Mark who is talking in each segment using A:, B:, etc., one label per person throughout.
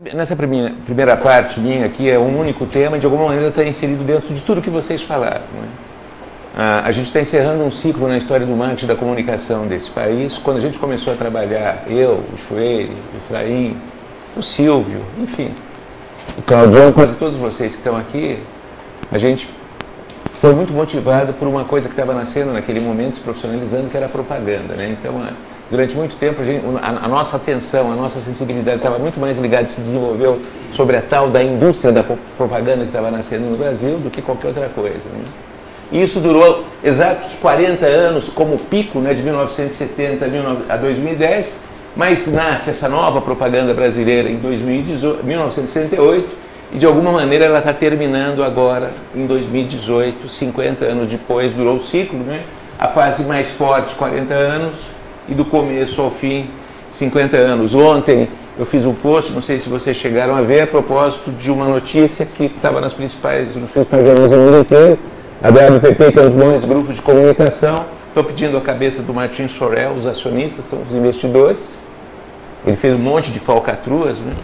A: Nessa primeira parte minha aqui é um único tema e de alguma maneira está inserido dentro de tudo que vocês falaram. Não é? A gente está encerrando um ciclo na história do marketing da comunicação desse país. Quando a gente começou a trabalhar, eu, o Chueire, o Efraim, o Silvio, enfim, o Claudião, quase todos vocês que estão aqui, a gente foi muito motivado por uma coisa que estava nascendo naquele momento, se profissionalizando, que era a propaganda. Né? Então, durante muito tempo, a nossa atenção, a nossa sensibilidade estava muito mais ligada e se desenvolveu sobre a tal da indústria da propaganda que estava nascendo no Brasil do que qualquer outra coisa. Né? E isso durou exatos 40 anos como pico, né, de 1970 a 2010, mas nasce essa nova propaganda brasileira em 1968 e de alguma maneira ela está terminando agora em 2018, 50 anos depois, durou o ciclo, né? A fase mais forte, 40 anos, e do começo ao fim, 50 anos. Ontem eu fiz um post, não sei se vocês chegaram a ver, a propósito de uma notícia que estava nos principais jornais do mundo inteiro. A WPP, que é um dos maiores grupos de comunicação, estou pedindo a cabeça do Martin Sorrell, os acionistas, são os investidores. Ele fez um monte de falcatruas, né?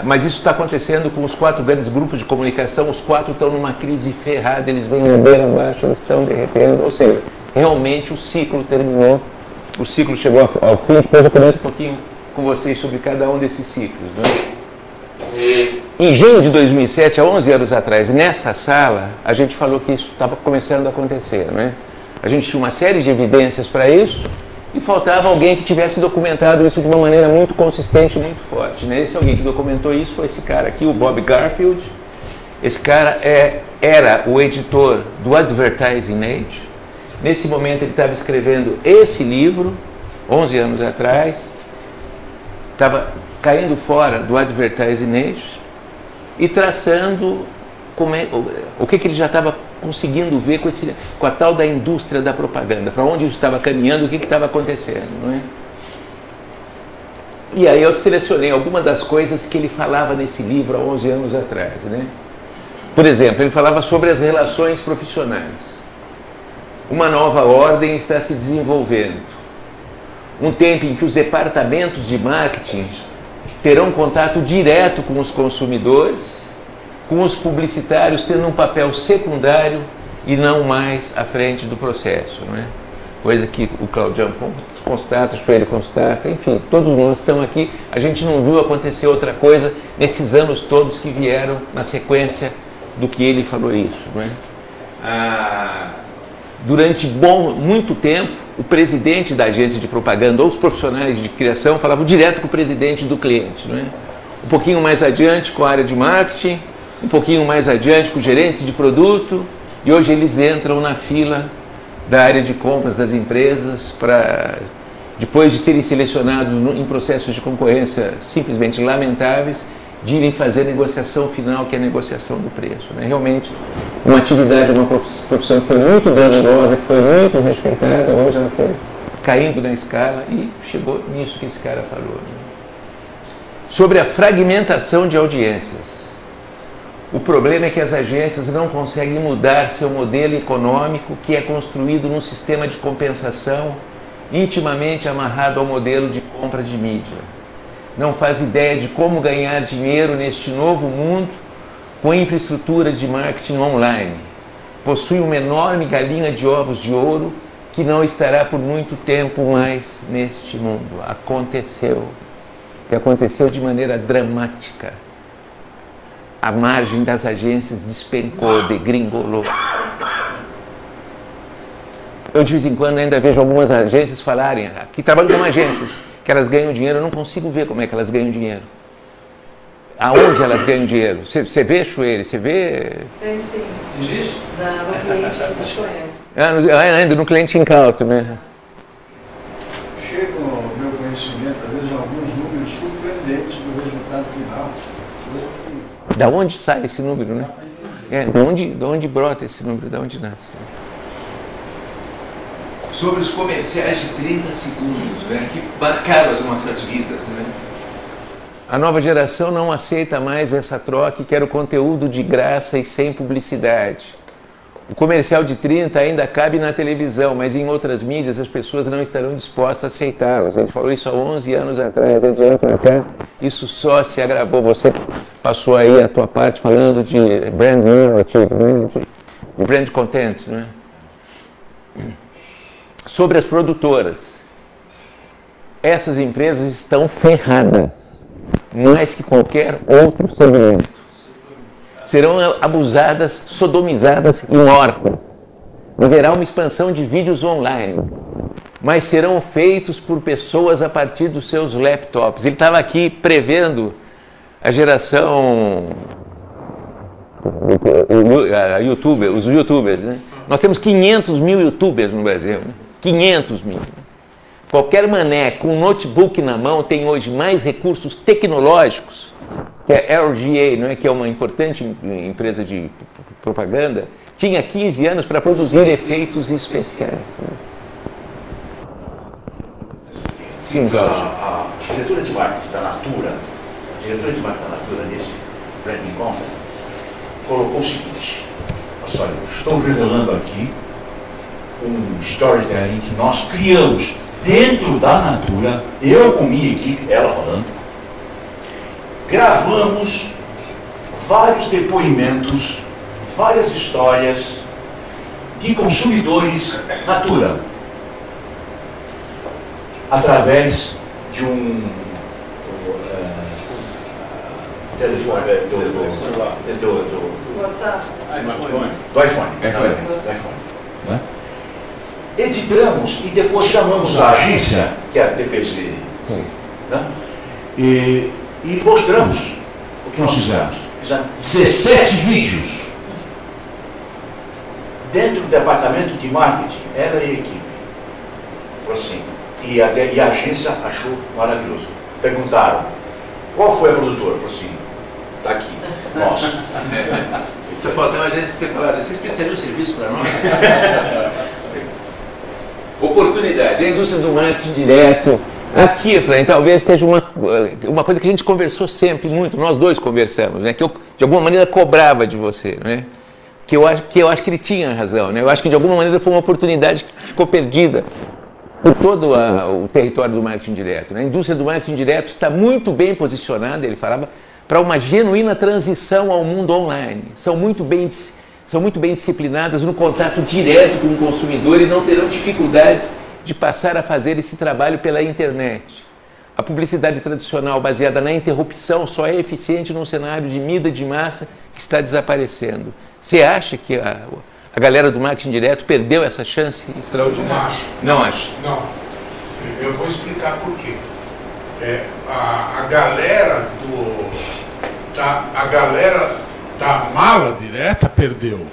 A: Mas isso está acontecendo com os 4 grandes grupos de comunicação, os 4 estão numa crise ferrada, eles vêm na beira abaixo, eles estão derretendo, ou seja, realmente o ciclo terminou, o ciclo chegou ao fim. Depois eu comento um pouquinho com vocês sobre cada um desses ciclos. Né? Em junho de 2007, há 11 anos atrás, nessa sala, a gente falou que isso estava começando a acontecer. Né? A gente tinha uma série de evidências para isso, e faltava alguém que tivesse documentado isso de uma maneira muito consistente, muito forte. Né? Esse alguém que documentou isso foi esse cara aqui, o Bob Garfield. Esse cara era o editor do Advertising Age. Nesse momento ele estava escrevendo esse livro, 11 anos atrás, estava caindo fora do Advertising Age e traçando o que ele já estava conseguindo ver com a tal da indústria da propaganda, para onde isso estava caminhando, o que estava acontecendo. Não é? E aí eu selecionei algumas das coisas que ele falava nesse livro há 11 anos atrás. Né? Por exemplo, ele falava sobre as relações profissionais. Uma nova ordem está se desenvolvendo. Um tempo em que os departamentos de marketing terão contato direto com os consumidores, com os publicitários tendo um papel secundário e não mais à frente do processo, não é? Coisa que o Claudião constata, o Chueire constata, enfim, todos nós estamos aqui, a gente não viu acontecer outra coisa nesses anos todos que vieram na sequência do que ele falou isso, não é? Durante muito tempo, o presidente da agência de propaganda ou os profissionais de criação falavam direto com o presidente do cliente, não é? Um pouquinho mais adiante com a área de marketing, um pouquinho mais adiante com gerentes de produto, e hoje eles entram na fila da área de compras das empresas para, depois de serem selecionados em processos de concorrência simplesmente lamentáveis, de irem fazer a negociação final, que é a negociação do preço. Né? Realmente, uma atividade, uma profissão que foi muito glamourosa, que foi muito respeitada, hoje ela foi caindo na escala e chegou nisso que esse cara falou. Né? Sobre a fragmentação de audiências. O problema é que as agências não conseguem mudar seu modelo econômico, que é construído num sistema de compensação intimamente amarrado ao modelo de compra de mídia. Não faz ideia de como ganhar dinheiro neste novo mundo com infraestrutura de marketing online. Possui uma enorme galinha de ovos de ouro que não estará por muito tempo mais neste mundo. Aconteceu. E aconteceu de maneira dramática. A margem das agências despencou, degringolou. Eu de vez em quando ainda vejo algumas agências falarem, que trabalham com agências, que elas ganham dinheiro, eu não consigo ver como é que elas ganham dinheiro. Aonde elas ganham dinheiro? Você vê, Chueire? Você vê?
B: Tem sim.
C: Existe?
B: No cliente que a gente conhece.
A: Ainda no cliente incauto mesmo.
C: Chega ao meu conhecimento, às vezes, alguns números surpreendentes do resultado final.
A: Da onde sai esse número, né? De onde brota esse número, de onde nasce? Sobre os comerciais de 30 segundos, né, que marcaram as nossas vidas. Né? A nova geração não aceita mais essa troca e quer o conteúdo de graça e sem publicidade. O comercial de 30 ainda cabe na televisão, mas em outras mídias as pessoas não estarão dispostas a aceitá-lo. A gente falou isso há 11 anos atrás, de ano para cá, isso só se agravou. Você passou aí a tua parte falando de brand narrative, né? De brand content, né? Sobre as produtoras. Essas empresas estão ferradas, mais que qualquer outro segmento. Serão abusadas, sodomizadas e mortas. Haverá uma expansão de vídeos online, mas serão feitos por pessoas a partir dos seus laptops. Ele estava aqui prevendo a geração os youtubers, né? Nós temos 500 mil youtubers no Brasil, né? 500 mil. Qualquer mané com um notebook na mão tem hoje mais recursos tecnológicos que a LGA, não é, que é uma importante empresa de propaganda, tinha 15 anos para produzir efeitos especiais. Sim, Cláudio.
D: A diretora de marketing da Natura, nesse branding company, colocou o seguinte: olha, estou revelando aqui um storytelling que nós criamos dentro da Natura, eu com minha equipe, ela falando, gravamos vários depoimentos, várias histórias de consumidores Natura, através de um telefone, do
B: WhatsApp.
D: Do iPhone. Né? Editamos e depois chamamos a agência, que é a TPC, né? E mostramos o que nós fizemos. Fizemos 17 vídeos dentro do departamento de marketing, ela e a equipe. Foi assim. E a agência achou maravilhoso. Perguntaram, qual foi a produtora? Falou assim, está aqui, nossa.
A: Só faltou a agência ter falado, vocês prestariam um serviço para nós? Oportunidade, a indústria do marketing direto. Aqui, Efraim, talvez esteja uma coisa que a gente conversou sempre muito, nós dois conversamos, né? Que eu, de alguma maneira, cobrava de você, né? Que eu acho que ele tinha razão, né? Eu acho que, de alguma maneira, foi uma oportunidade que ficou perdida por todo o território do marketing direto, né? A indústria do marketing direto está muito bem posicionada, ele falava, para uma genuína transição ao mundo online. São muito bem disciplinadas no contato direto com o consumidor e não terão dificuldades de passar a fazer esse trabalho pela internet. A publicidade tradicional baseada na interrupção só é eficiente num cenário de mídia de massa que está desaparecendo. Você acha que a galera do marketing direto perdeu essa chance extraordinária?
E: Não acho.
A: Não acho?
E: Não. Eu vou explicar por quê. A galera da mala direta perdeu.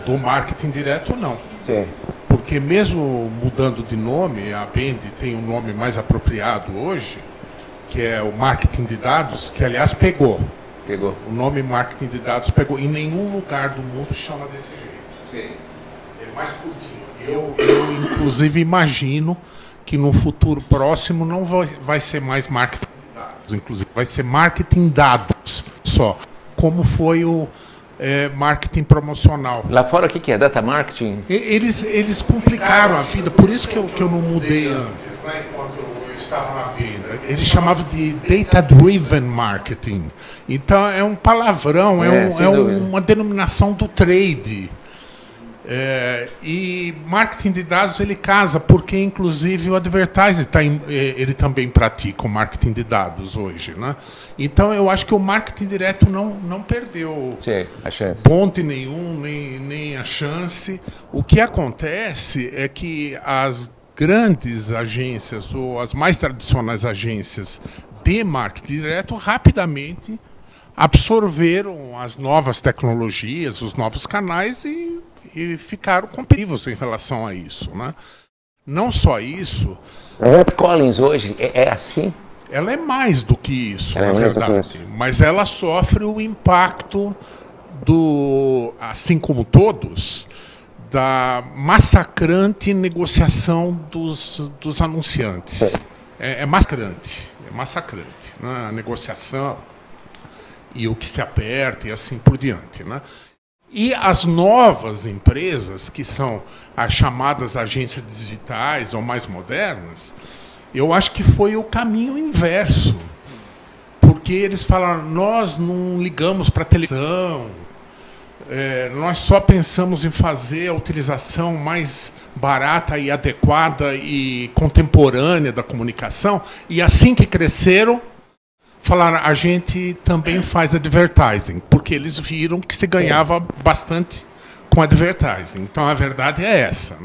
E: Do marketing direto, não.
A: Sim.
E: Porque mesmo mudando de nome, a Bend tem um nome mais apropriado hoje, que é o marketing de dados, que aliás pegou. O nome marketing de dados pegou. Em nenhum lugar do mundo chama desse jeito.
A: Sim.
E: É mais curtinho. Eu inclusive imagino que no futuro próximo não vai ser mais marketing de dados, inclusive vai ser marketing dados só, como foi o marketing promocional.
A: Lá fora o que é? Data marketing?
E: Eles complicaram a vida, por isso que eu não mudei antes, né, enquanto eu estava na vida. Eles chamavam de data-driven marketing. Então é um palavrão, uma denominação do trade. E marketing de dados ele casa, porque inclusive o advertising ele também pratica o marketing de dados hoje, né? Então eu acho que o marketing direto não perdeu
A: a chance.
E: Ponto nenhum, nem a chance. O que acontece é que as grandes agências ou as mais tradicionais agências de marketing direto rapidamente absorveram as novas tecnologias, os novos canais e ficaram competitivos em relação a isso, né? Não só isso.
A: A Collins hoje é assim?
E: Ela é mais do que isso, na verdade. Mas ela sofre o impacto assim como todos, da massacrante negociação dos anunciantes. É massacrante, né? A negociação e o que se aperta e assim por diante, né? E as novas empresas, que são as chamadas agências digitais ou mais modernas, eu acho que foi o caminho inverso. Porque eles falaram, nós não ligamos para a televisão, nós só pensamos em fazer a utilização mais barata e adequada e contemporânea da comunicação. E assim que cresceram, falaram, a gente também faz advertising, porque eles viram que se ganhava bastante com advertising. Então, a verdade é essa.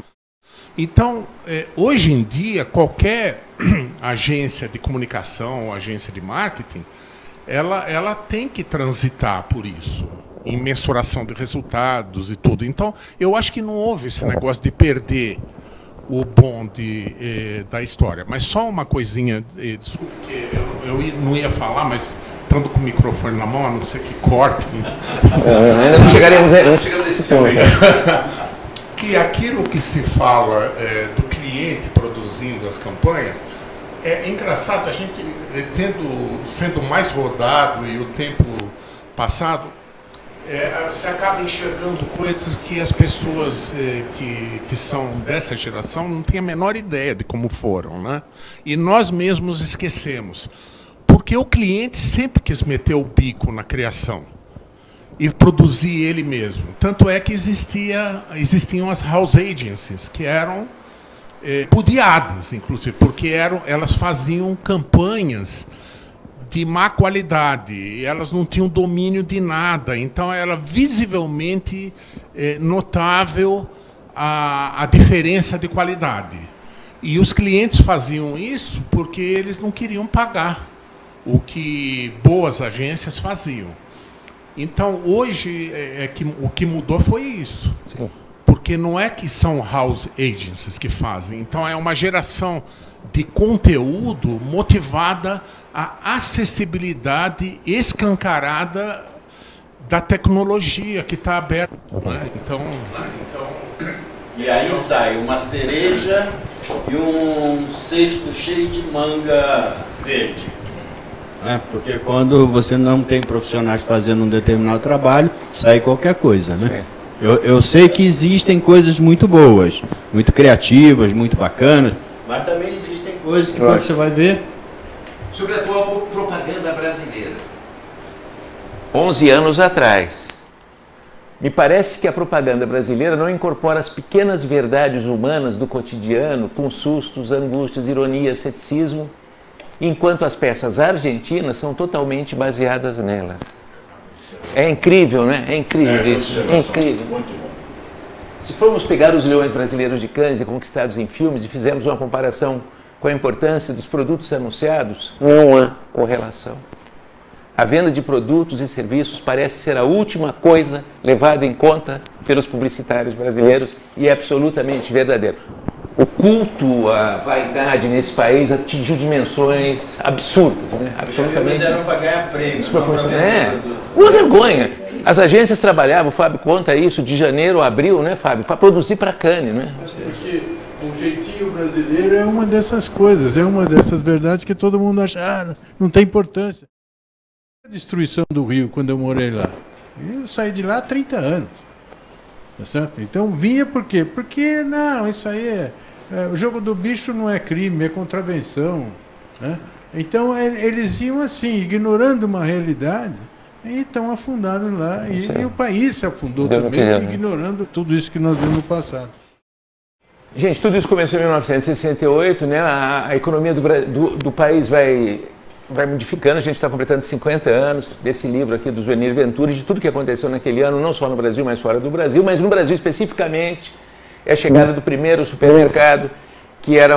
E: Então, hoje em dia, qualquer agência de comunicação ou agência de marketing, ela tem que transitar por isso, em mensuração de resultados e tudo. Então, eu acho que não houve esse negócio de perder o bonde da história. Mas só uma coisinha, desculpe, eu não ia falar, mas estando com o microfone na mão, a não ser que corte.
A: Ainda não chegaremos a esse ponto.
E: Que aquilo que se fala do cliente produzindo as campanhas, é engraçado, a gente sendo mais rodado e o tempo passado, você acaba enxergando coisas que as pessoas que são dessa geração não têm a menor ideia de como foram, né? E nós mesmos esquecemos. Porque o cliente sempre quis meter o bico na criação e produzir ele mesmo. Tanto é que existiam as house agencies, que eram pudiadas, inclusive, porque elas faziam campanhas de má qualidade, e elas não tinham domínio de nada, então era visivelmente notável a diferença de qualidade. E os clientes faziam isso porque eles não queriam pagar o que boas agências faziam. Então, hoje, o que mudou foi isso. Sim. Porque não é que são house agencies que fazem. Então, é uma geração de conteúdo motivada à acessibilidade escancarada da tecnologia que está aberta. Né? Então,
F: e aí sai uma cereja e um cesto cheio de manga verde. Porque quando você não tem profissionais fazendo um determinado trabalho, sai qualquer coisa, né? Eu sei que existem coisas muito boas, muito criativas, muito bacanas, mas também existem coisas que quando você vai ver...
G: Sobre a tua propaganda brasileira.
A: 11 anos atrás. Me parece que a propaganda brasileira não incorpora as pequenas verdades humanas do cotidiano, com sustos, angústias, ironias, ceticismo, enquanto as peças argentinas são totalmente baseadas nelas. É incrível, né? É incrível isso. É incrível.
D: Muito bom.
A: Se formos pegar os leões brasileiros de Cannes e conquistados em filmes e fizermos uma comparação com a importância dos produtos anunciados, não há correlação. A venda de produtos e serviços parece ser a última coisa levada em conta pelos publicitários brasileiros e é absolutamente verdadeiro. O culto à vaidade nesse país atingiu dimensões absurdas, né? Absolutamente.
F: Eles eram para ganhar prêmio.
A: Uma vergonha. As agências trabalhavam, o Fábio conta isso, de janeiro a abril, né, Fábio, para produzir para Cannes, né?
C: O jeitinho brasileiro é uma dessas coisas, é uma dessas verdades que todo mundo acha, não tem importância. A destruição do Rio, quando eu morei lá, eu saí de lá há 30 anos. Tá certo? Então vinha por quê? Porque, não, isso aí o jogo do bicho não é crime, é contravenção. Né? Então eles iam assim, ignorando uma realidade, e estão afundados lá. E o país se afundou também, ignorando tudo isso que nós vimos no passado.
A: Gente, tudo isso começou em 1968, né? A economia do país vai modificando. A gente está completando 50 anos desse livro aqui do Zuenir Ventura, de tudo que aconteceu naquele ano, não só no Brasil, mas fora do Brasil, mas no Brasil especificamente, é a chegada do primeiro supermercado, que era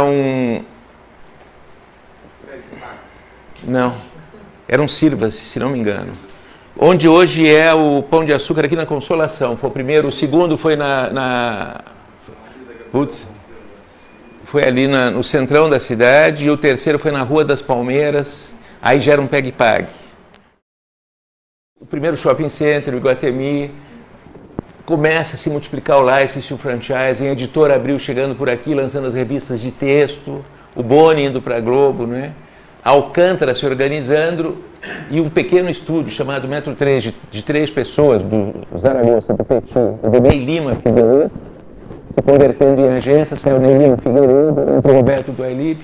A: era um Sirva-se, se não me engano. Onde hoje é o Pão de Açúcar, aqui na Consolação. Foi o primeiro, o segundo foi foi ali no centrão da cidade, e o terceiro foi na Rua das Palmeiras, aí já era um pegue-pague. O primeiro shopping center, o Iguatemi, começa a se multiplicar o licensing, o franchising, a Editora Abril chegando por aqui, lançando as revistas de texto, o Boni indo para a Globo, né? Alcântara se organizando e um pequeno estúdio chamado Metro 3, de 3 pessoas, do Zaragoza, do Petit, do Ney Lima Figueiredo, se convertendo em agência, saiu Ney Lima Figueiredo, entrou Roberto do Ailib.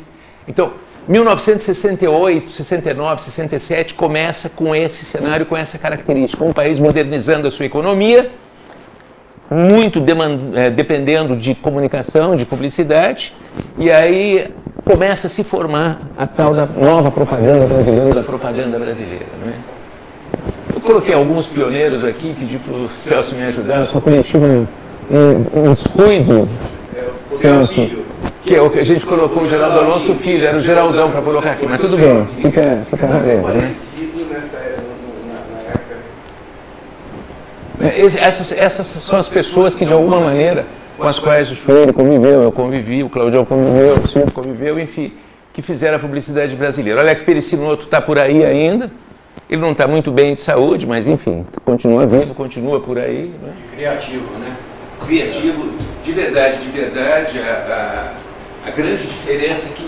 A: Então, 1968, 69, 67 começa com esse cenário, com essa característica. Um país modernizando a sua economia, muito dependendo de comunicação, de publicidade, e aí começa a se formar a tal da nova propaganda brasileira, da propaganda brasileira. Não é? Eu coloquei alguns pioneiros aqui, pedi para o Celso me ajudar, só coletivo um descuido, Celso, que é o que a gente colocou o Geraldo Alonso Filho, era o Geraldão para colocar aqui, mas tudo bem, fica valendo, né? Essas são as pessoas que, de alguma maneira, com as quais o Choro conviveu, eu convivi, o Claudião conviveu, o Silvio conviveu, enfim, que fizeram a publicidade brasileira. O Alex Pericinoto está por aí ainda, ele não está muito bem de saúde, mas, enfim, continua vivo, continua por aí. Né?
F: Criativo, né?
A: Criativo, de verdade, a grande diferença que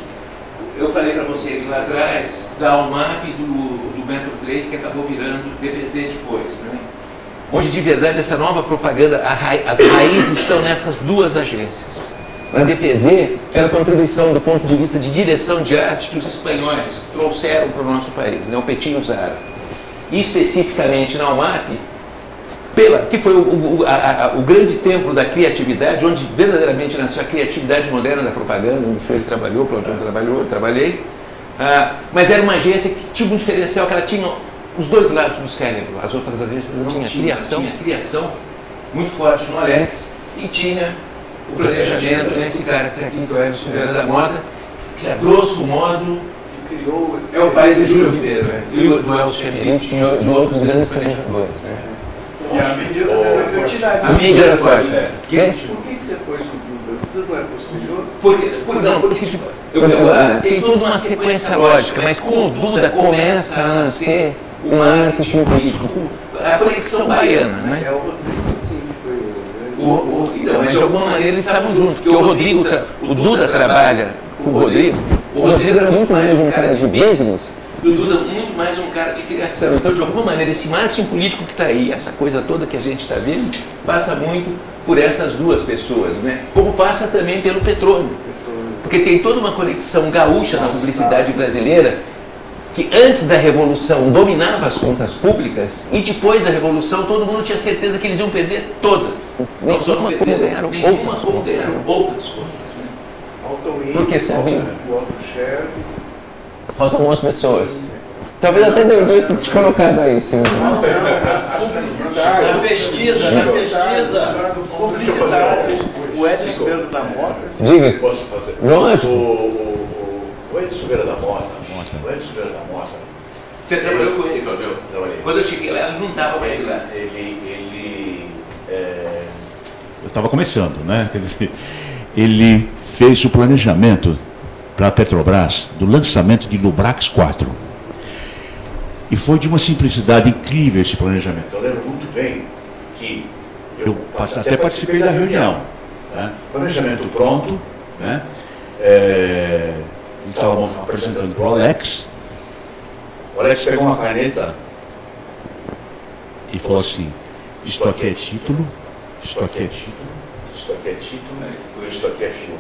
A: eu falei para vocês lá atrás, da Almap e do Metro 3, que acabou virando DPZ depois, né? Onde de verdade essa nova propaganda, as raízes estão nessas duas agências. Na DPZ era a contribuição do ponto de vista de direção de arte que os espanhóis trouxeram para o nosso país, né? O Petit e o Zara. E especificamente na Almap, que foi o grande templo da criatividade, onde verdadeiramente nasceu a criatividade moderna da propaganda, onde o Schoer trabalhou, o Claudião trabalhou, eu trabalhei. Mas era uma agência que tinha um diferencial, que ela tinha os dois lados do cérebro. As outras agências não tinha criação muito forte no Alex e tinha o planejamento nesse cara que está aqui, que é o Edson Silveira da Mota, que a grosso modo é o pai do Júlio Ribeiro, né? E do Elcio Emeriti e de outros grandes planejadores. Né?
H: E a mídia era forte.
A: A mídia era forte.
H: Por que você pôs o Duda? Tudo não é posterior?
A: Porque tem toda uma sequência lógica, mas com o Duda começa a nascer o marketing político, a conexão baiana, né?
H: É o Rodrigo, sim, que foi
A: então, mas de alguma maneira eles estavam juntos, porque o Duda trabalha com o Rodrigo era muito mais um cara de business, e o Duda muito mais um cara de criação. Então, de alguma maneira, esse marketing político que está aí, essa coisa toda que a gente está vendo, passa muito por essas duas pessoas, né? Como passa também pelo Petrônio, porque tem toda uma conexão gaúcha na publicidade brasileira, que antes da Revolução dominava as contas públicas e depois da Revolução todo mundo tinha certeza que eles iam perder todas. Não só não perderam nenhuma, como ganharam outras coisas. Né? Porque sabiam. Faltam 11 pessoas. Talvez até deu dois te colocado aí, sim.
F: Na pesquisa.
H: O Edson Silveira da Mota.
A: Diga.
D: Posso fazer?
A: Lógico.
D: O Edson Silveira da Mota. O Edson Silveira da Mota.
A: Você trabalhou com ele, Claudio?
D: Trabalhei.
A: Quando eu cheguei lá, ele não estava mais lá.
I: Eu estava começando, né? Quer dizer, ele fez o planejamento para a Petrobras do lançamento de Lubrax 4. E foi de uma simplicidade incrível esse planejamento.
D: Eu lembro muito bem que
I: eu até participei da reunião. Né? Planejamento pronto, né? Estavam apresentando para o Alex.
D: o Alex pegou uma caneta
I: e falou assim: isto aqui é título, isto aqui é título,
D: isto aqui é título, isto aqui é filme.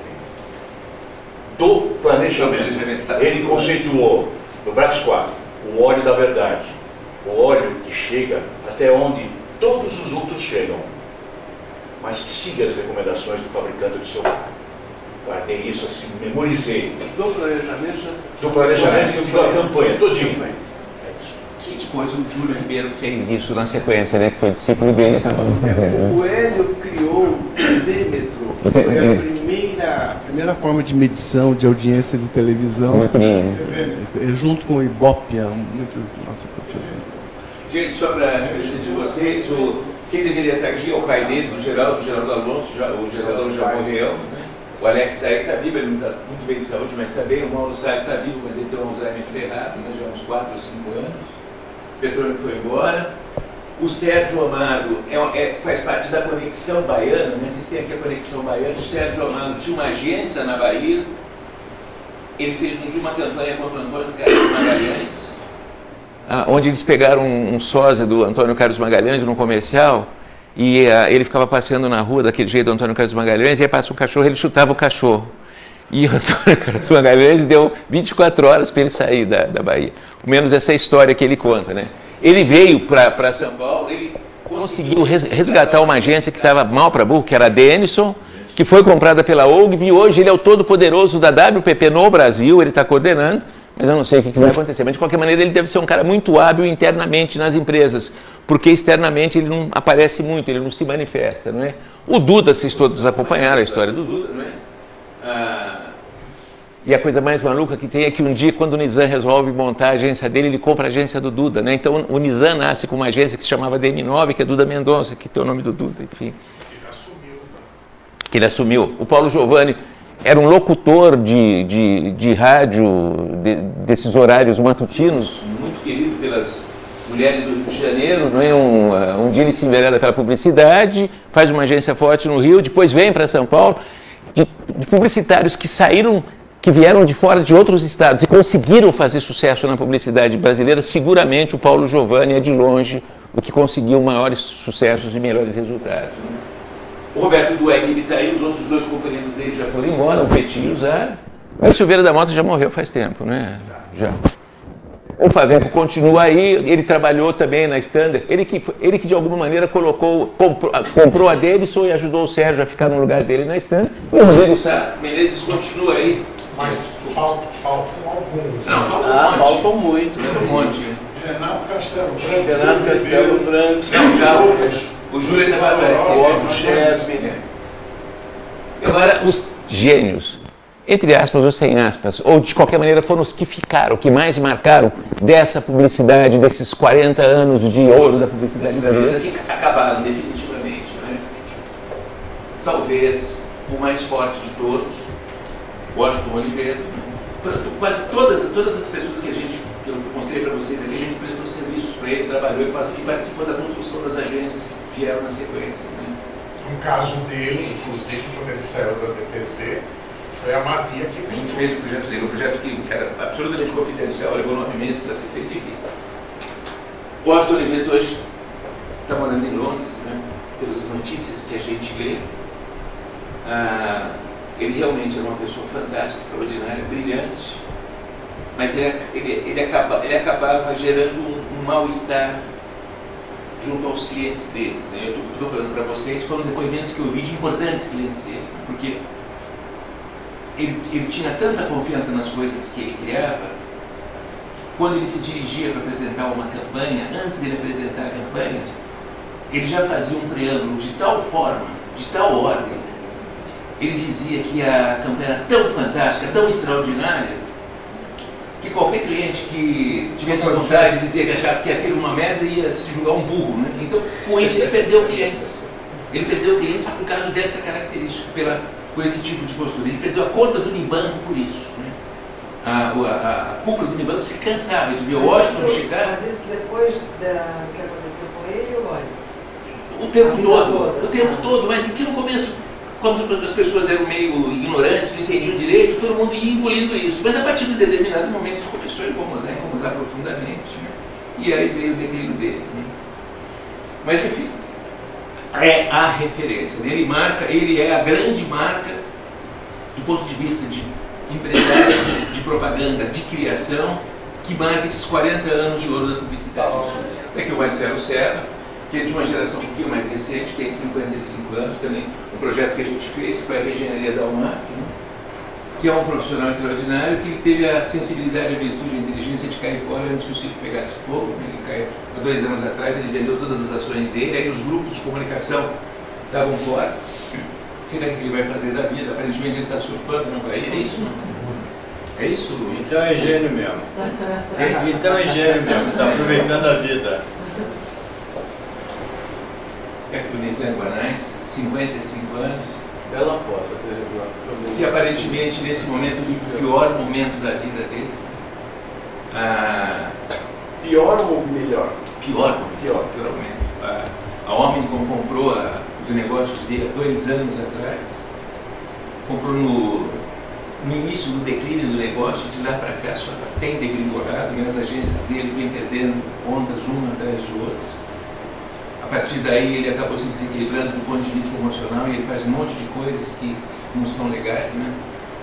D: Do planejamento, ele conceituou no Brax 4 o óleo da verdade, o óleo que chega até onde todos os outros chegam, mas que siga as recomendações do fabricante do seu carro. Guardei isso assim, memorizei. Do planejamento e da campanha, todinho.
A: Que depois o Júlio Ribeiro fez isso na sequência, né? Que foi discípulo dele e acabou fazendo.
H: O Hélio criou o Dêmetro, que foi a primeira forma de medição de audiência de televisão, junto com o Ibope, nossa cultura.
A: Gente, só para registrar de vocês, quem deveria estar aqui é o pai dele, o Geraldo Alonso, o Geraldo já morreu, né? O Alex está vivo, ele não está muito bem de saúde, mas está bem. O Mauro Salles está vivo, mas ele tem um Alzheimer ferrado, né? Já há uns 4 ou 5 anos. O Petrônio foi embora. O Sérgio Amado faz parte da Conexão Baiana, né? Vocês têm aqui a Conexão Baiana. O Sérgio Amado tinha uma agência na Bahia, ele fez uma campanha contra o Antônio Carlos Magalhães, onde eles pegaram um sósia do Antônio Carlos Magalhães num comercial, e ele ficava passeando na rua daquele jeito do Antônio Carlos Magalhães, e aí passa um cachorro, ele chutava o cachorro. E o Antônio Carlos Magalhães deu 24 horas para ele sair da Bahia. Ao menos essa é a história que ele conta, né? Ele veio para São Paulo, ele conseguiu resgatar uma agência que estava mal para burro, que era a Denison, que foi comprada pela OGV, e hoje ele é o todo-poderoso da WPP no Brasil, ele está coordenando, mas eu não sei o que vai acontecer. Mas, de qualquer maneira, ele deve ser um cara muito hábil internamente nas empresas, porque externamente ele não aparece muito, ele não se manifesta, não é? O Duda, vocês todos acompanharam a história do Duda, não é? E a coisa mais maluca que tem é que um dia, quando o Nizam resolve montar a agência dele, ele compra a agência do Duda, né? Então, o Nizam nasce com uma agência que se chamava DM9, que é Duda Mendonça, que tem o nome do Duda, enfim. Ele assumiu. O Paulo Giovanni era um locutor de rádio desses horários matutinos, muito querido pelas mulheres do Rio de Janeiro, não é? Um dia ele se envereda pela publicidade, faz uma agência forte no Rio, depois vem para São Paulo, de publicitários que vieram de fora de outros estados e conseguiram fazer sucesso na publicidade brasileira. Seguramente o Paulo Giovanni é de longe o que conseguiu maiores sucessos e melhores resultados. O Roberto Dueguini está aí, os outros dois companheiros dele já foram embora, o Petit e o Zara. Mas o Silveira da Mota já morreu faz tempo, né? Já. O Favenco continua aí, ele trabalhou também na Standard, ele que de alguma maneira comprou a Davidson e ajudou o Sérgio a ficar no lugar dele na Standard. E o Rodrigo Sá Menezes continua aí.
E: Mas faltam alguns.
A: Não, faltam
F: muitos.
A: Um monte.
E: Renato Castelo Branco.
F: Renato Castelo Branco.
A: Não, o Júlio ainda vai aparecer.
F: O chefe.
A: Agora, os gênios, entre aspas ou sem aspas, ou de qualquer maneira foram os que ficaram, que mais marcaram dessa publicidade, desses 40 anos de ouro da publicidade brasileira, que acabaram definitivamente, né? Talvez o mais forte de todos, Washington Oliveira, né? Quase todas as pessoas que eu mostrei para vocês aqui, a gente prestou serviços para ele, trabalhou e participou da construção das agências que vieram na sequência, né?
E: Um caso dele, inclusive, quando ele saiu da DPZ, foi a Matia que
A: a gente fez o projeto dele, um projeto que era absolutamente confidencial, levou 9 meses para ser feito, enfim. O Washington Oliveira hoje está morando em Londres, né? Pelas notícias que a gente lê. Ele realmente era uma pessoa fantástica, extraordinária, brilhante, mas ele acabava gerando um mal-estar junto aos clientes deles, né? Eu estou falando para vocês, foram depoimentos que eu vi de importantes clientes dele, porque ele tinha tanta confiança nas coisas que ele criava, quando ele se dirigia para apresentar uma campanha, antes dele apresentar a campanha, ele já fazia um preâmbulo de tal forma, de tal ordem, ele dizia que a campanha era tão fantástica, tão extraordinária, que qualquer cliente que tivesse vontade de dizer que achava que aquilo uma merda ia se julgar um burro, né? Então, com isso, ele perdeu clientes. Ele perdeu clientes por causa dessa característica, por esse tipo de postura. Ele perdeu a conta do Unibanco por isso, né? A cúpula do Unibanco se cansava de ver o Washington chegar.
B: Mas isso depois que aconteceu com ele ou antes?
A: O tempo todo, mas aqui no começo, quando as pessoas eram meio ignorantes, não entendiam direito, todo mundo ia engolindo isso. Mas a partir de um determinado momento isso começou a incomodar profundamente, né? E aí veio o declínio dele, né? Mas enfim, é a referência. Ele é a grande marca do ponto de vista de empresário, de propaganda, de criação, que marca esses 40 anos de ouro da publicidade. É que o Marcelo Serra, que é de uma geração um pouquinho mais recente, tem 55 anos também, um projeto que a gente fez, que foi a Reengenharia da UMAP, né? Que é um profissional extraordinário, que ele teve a sensibilidade, a virtude, a inteligência de cair fora antes que o circo pegasse fogo, né? Ele caiu há 2 anos atrás, ele vendeu todas as ações dele, aí os grupos de comunicação estavam fortes. Será que ele vai fazer da vida? Aparentemente ele está surfando na Bahia, é isso? É isso?
F: Então é gênio mesmo. Então é gênio mesmo, está aproveitando a vida.
A: É o Nizam Guanais, 55 anos.
H: Bela foto, você já viu?
A: Que aparentemente nesse momento, o pior momento da vida dele.
H: Pior ou melhor?
A: Pior momento. A Omnicom comprou os negócios dele há 2 anos atrás. Comprou no início do declínio do negócio, de lá para cá só tem degringolado, e as agências dele vêm perdendo pontas uma atrás de outra. A partir daí ele acabou se desequilibrando do ponto de vista emocional e ele faz um monte de coisas que não são legais, né?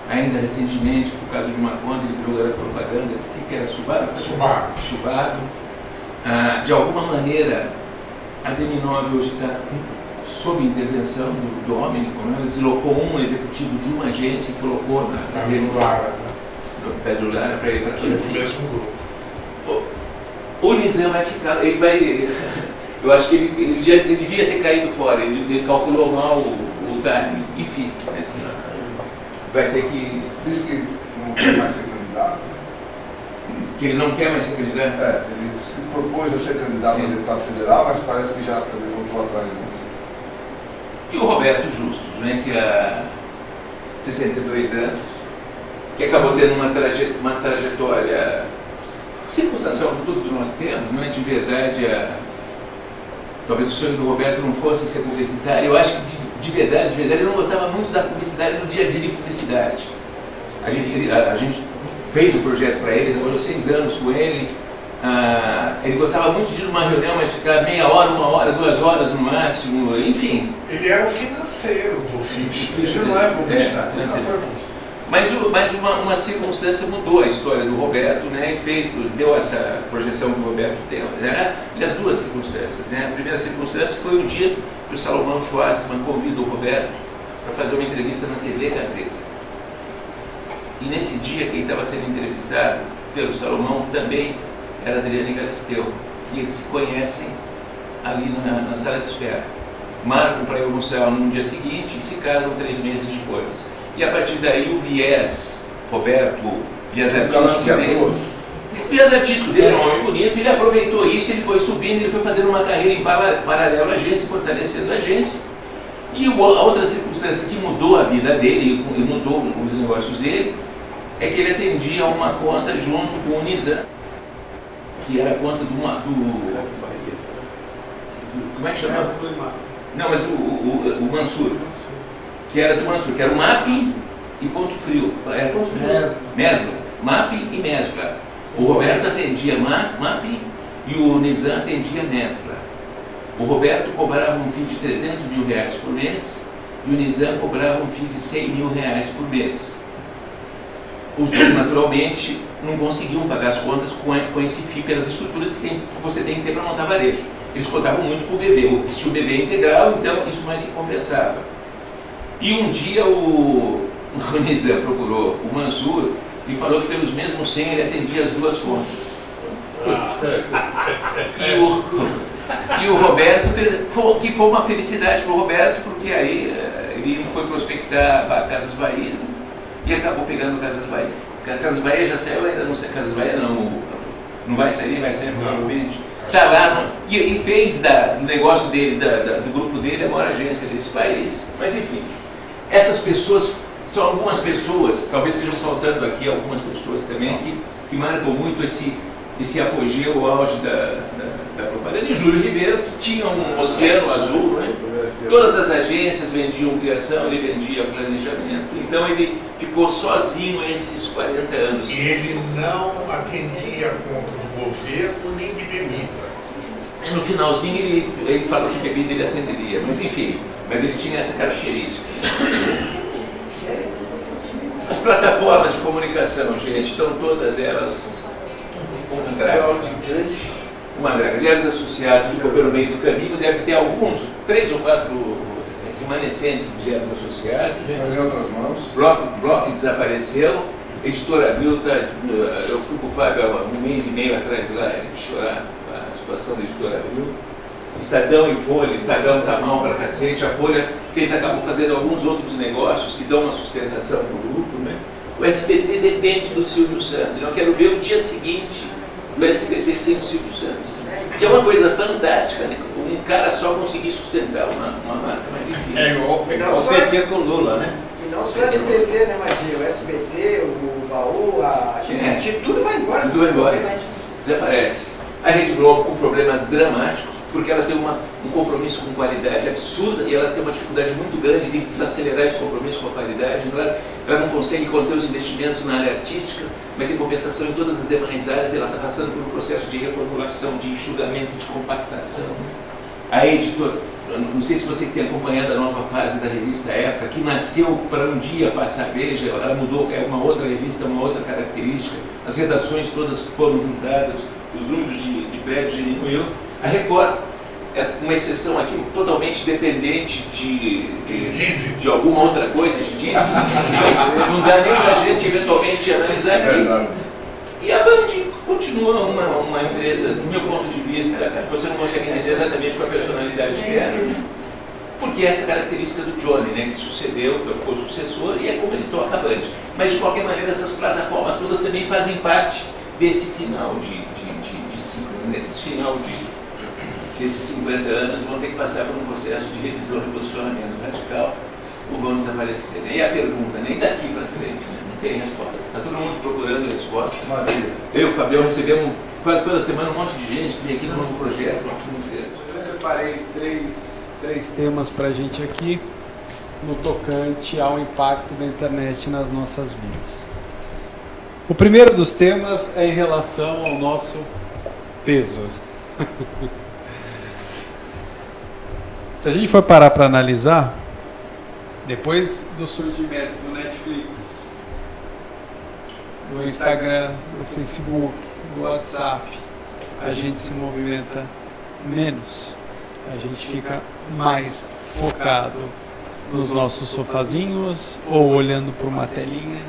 A: Ainda recentemente, por causa de uma conta, ele virou garoto propaganda. O que era? Subaru? Subaru. De alguma maneira, a DM9 hoje está sob intervenção do Dominico, né? Ele deslocou um executivo de uma agência e colocou na Pedro Lara para ir para aquilo.
E: Do mesmo grupo.
A: O Nizam vai ficar, ele vai. Eu acho que ele devia ter caído fora, ele calculou mal o timing, enfim. Vai ter que.
J: Diz que não quer mais ser candidato.
A: Que ele não quer mais ser candidato?
J: É, ele se propôs a ser candidato a deputado federal, mas parece que já também voltou atrás disso.
A: E o Roberto Justus, né, que há 62 anos, que acabou tendo uma trajetória circunstancial que todos nós temos, não é de verdade talvez o sonho do Roberto não fosse ser publicitário. Eu acho que de verdade, ele não gostava muito da publicidade no dia a dia de publicidade. A gente fez o projeto para ele, trabalhou 6 anos com ele. Ele gostava muito de ir numa reunião, mas ficar meia hora, 1 hora, 2 horas no máximo, enfim.
E: Ele era o financeiro do Fisch. Ele não é publicidade.
A: Mas uma circunstância mudou a história do Roberto, né, e deu essa projeção que o Roberto tem. Né? E as duas circunstâncias. Né? A primeira circunstância foi o dia que o Salomão Schwartzman convidou o Roberto para fazer uma entrevista na TV Gazeta. E nesse dia, quem estava sendo entrevistado pelo Salomão também era Adriane Galisteu. E eles se conhecem ali na sala de espera. Marcam para ir almoçar no dia seguinte e se casam 3 meses depois. E a partir daí o viés, Roberto, viés artístico dele, o viés artístico dele era um homem bonito, ele aproveitou isso, ele foi subindo, ele foi fazendo uma carreira em paralelo à agência, fortalecendo a agência. E a outra circunstância que mudou a vida dele, e mudou os negócios dele, é que ele atendia uma conta junto com o Nizam, que era a conta como é que chamava? Não, mas o Mansur. Que era do Mansur, que era o MAP e Ponto Frio. Era Ponto Frio? Mesbla. MAP e Mesbla. O Roberto atendia MAP e o Nizam atendia Mesbla. O Roberto cobrava um FII de 300 mil reais por mês e o Nizam cobrava um FII de 100 mil reais por mês. Os dois, naturalmente, não conseguiam pagar as contas com esse FII pelas estruturas que você tem que ter para montar varejo. Eles contavam muito com o BV. Se o BV é integral, então isso não se compensava. E um dia o Nizam procurou o Mansur e falou que pelos mesmos 100 ele atendia as duas contas. E o Roberto, que foi uma felicidade para o Roberto, porque aí ele foi prospectar Casas Bahia e acabou pegando Casas Bahia. Casas Bahia já saiu, ainda não sei, Casas Bahia não vai sair provavelmente. Está lá e fez do negócio dele, do grupo dele, a maior agência desse país. Mas enfim. Essas pessoas são algumas pessoas, talvez estejam faltando aqui algumas pessoas também, que marcam muito esse apogeu, o auge da propaganda. E Júlio Ribeiro, que tinha um oceano azul, né? Todas as agências vendiam criação, ele vendia planejamento, então ele ficou sozinho esses 40 anos.
E: E ele não atendia a conta do governo nem de bebida.
A: E no finalzinho ele falou que bebida ele atenderia, mas enfim. Mas ele tinha essa característica. As plataformas de comunicação, gente, estão todas elas uma draga. Diários Associados ficou pelo meio do caminho, deve ter alguns, 3 ou 4 remanescentes dos Diários Associados.
J: Mas em outras mãos.
A: Bloco desapareceu. Editora Abril, eu fui com o Fábio há 1 mês e meio atrás lá, de chorar a situação da Editora Abril. Estadão e Folha, Estadão está mal para cacete, a Folha acabou fazendo alguns outros negócios que dão uma sustentação para o grupo, né? O SBT depende do Silvio Santos, eu quero ver o dia seguinte do SBT sem o Silvio Santos, né? Que é uma coisa fantástica, né? Um cara só conseguir sustentar uma marca, mas enfim.
F: É igual pegar o PT com Lula, né?
K: E não só o SBT, né, Magia? O SBT, o Baú, a gente, tudo vai embora.
A: Tudo vai embora, desaparece. A Rede Globo com problemas dramáticos,
G: porque ela tem um compromisso com qualidade absurda e ela tem uma dificuldade muito grande de desacelerar esse compromisso com a qualidade. Então ela não consegue conter os investimentos na área artística, mas em compensação em todas as demais áreas ela está passando por um processo de reformulação, de enxugamento, de compactação. A editora, não sei se vocês têm acompanhado a nova fase da revista Época, que nasceu para um dia passar Veja, ela mudou, é uma outra revista, uma outra característica, as redações todas foram juntadas, os números de prédios diminuíram. A Record é uma exceção aqui totalmente dependente de alguma outra coisa, de Disney. Não dá nem para a gente eventualmente analisar aqui. E a Band continua uma empresa, do meu ponto de vista, você não consegue entender exatamente com a personalidade que é, porque é essa característica do Johnny, né, que sucedeu, que foi o sucessor, e é como ele toca a Band. Mas, de qualquer maneira, essas plataformas todas também fazem parte desse final de ciclo, né, desse final desses 50 anos, vão ter que passar por um processo de revisão, reposicionamento radical, ou vão desaparecer. Né? E a pergunta, nem daqui para frente, né? Não tem resposta. Está todo mundo procurando resposta. Eu e o Fabião recebemos quase toda semana um monte de gente que vem aqui no novo projeto, muito grande.
L: Eu separei três temas para a gente aqui, no tocante ao impacto da internet nas nossas vidas. O primeiro dos temas é em relação ao nosso peso. Se a gente for parar para analisar, depois do surgimento do Netflix, do Instagram, do Facebook, do WhatsApp, a gente se movimenta menos. A gente fica mais focado nos nossos sofazinhos ou olhando para uma telinha.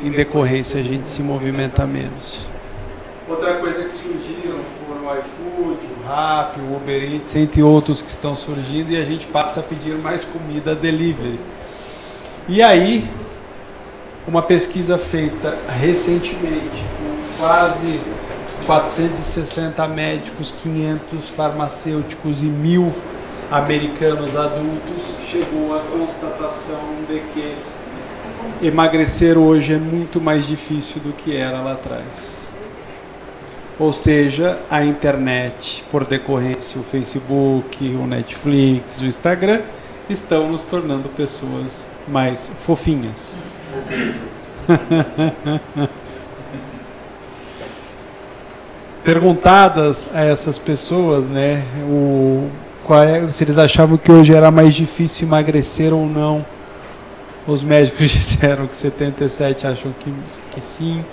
L: Em decorrência, a gente se movimenta menos. Outra coisa que surgiram foram o iFood, o Rappi, o Uber Eats, entre outros que estão surgindo, e a gente passa a pedir mais comida delivery. E aí, uma pesquisa feita recentemente, com quase 460 médicos, 500 farmacêuticos e 1.000 americanos adultos, chegou à constatação de que emagrecer hoje é muito mais difícil do que era lá atrás. Ou seja, a internet, por decorrência, o Facebook, o Netflix, o Instagram, estão nos tornando pessoas mais fofinhas. Perguntadas a essas pessoas, né, se eles achavam que hoje era mais difícil emagrecer ou não, os médicos disseram que 77% acham que sim,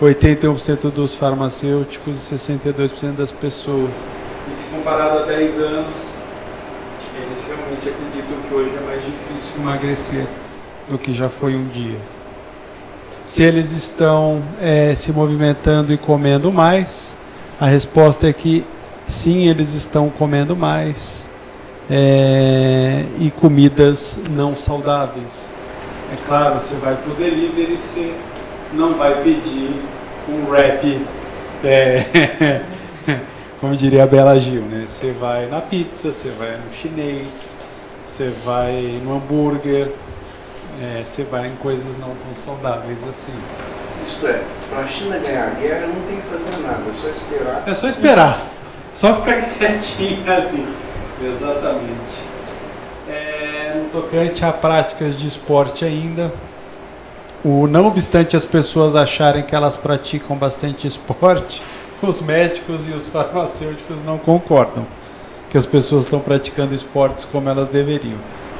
L: 81% dos farmacêuticos e 62% das pessoas. E se comparado a 10 anos, eles realmente acreditam que hoje é mais difícil emagrecer do que já foi um dia. Se eles estão se movimentando e comendo mais, a resposta é que sim, eles estão comendo mais e comidas não saudáveis. É claro, você vai para o delivery, você não vai pedir um wrap, como diria a Bela Gil, né? Você vai na pizza, você vai no chinês, você vai no hambúrguer, você vai em coisas não tão saudáveis assim.
H: Isto é, para a China ganhar a guerra não tem que fazer nada, é só esperar.
L: É só esperar, só ficar quietinho ali. Exatamente. No tocante a práticas de esporte ainda, não obstante as pessoas acharem que elas praticam bastante esporte, os médicos e os farmacêuticos não concordam que as pessoas estão praticando esportes como elas deveriam.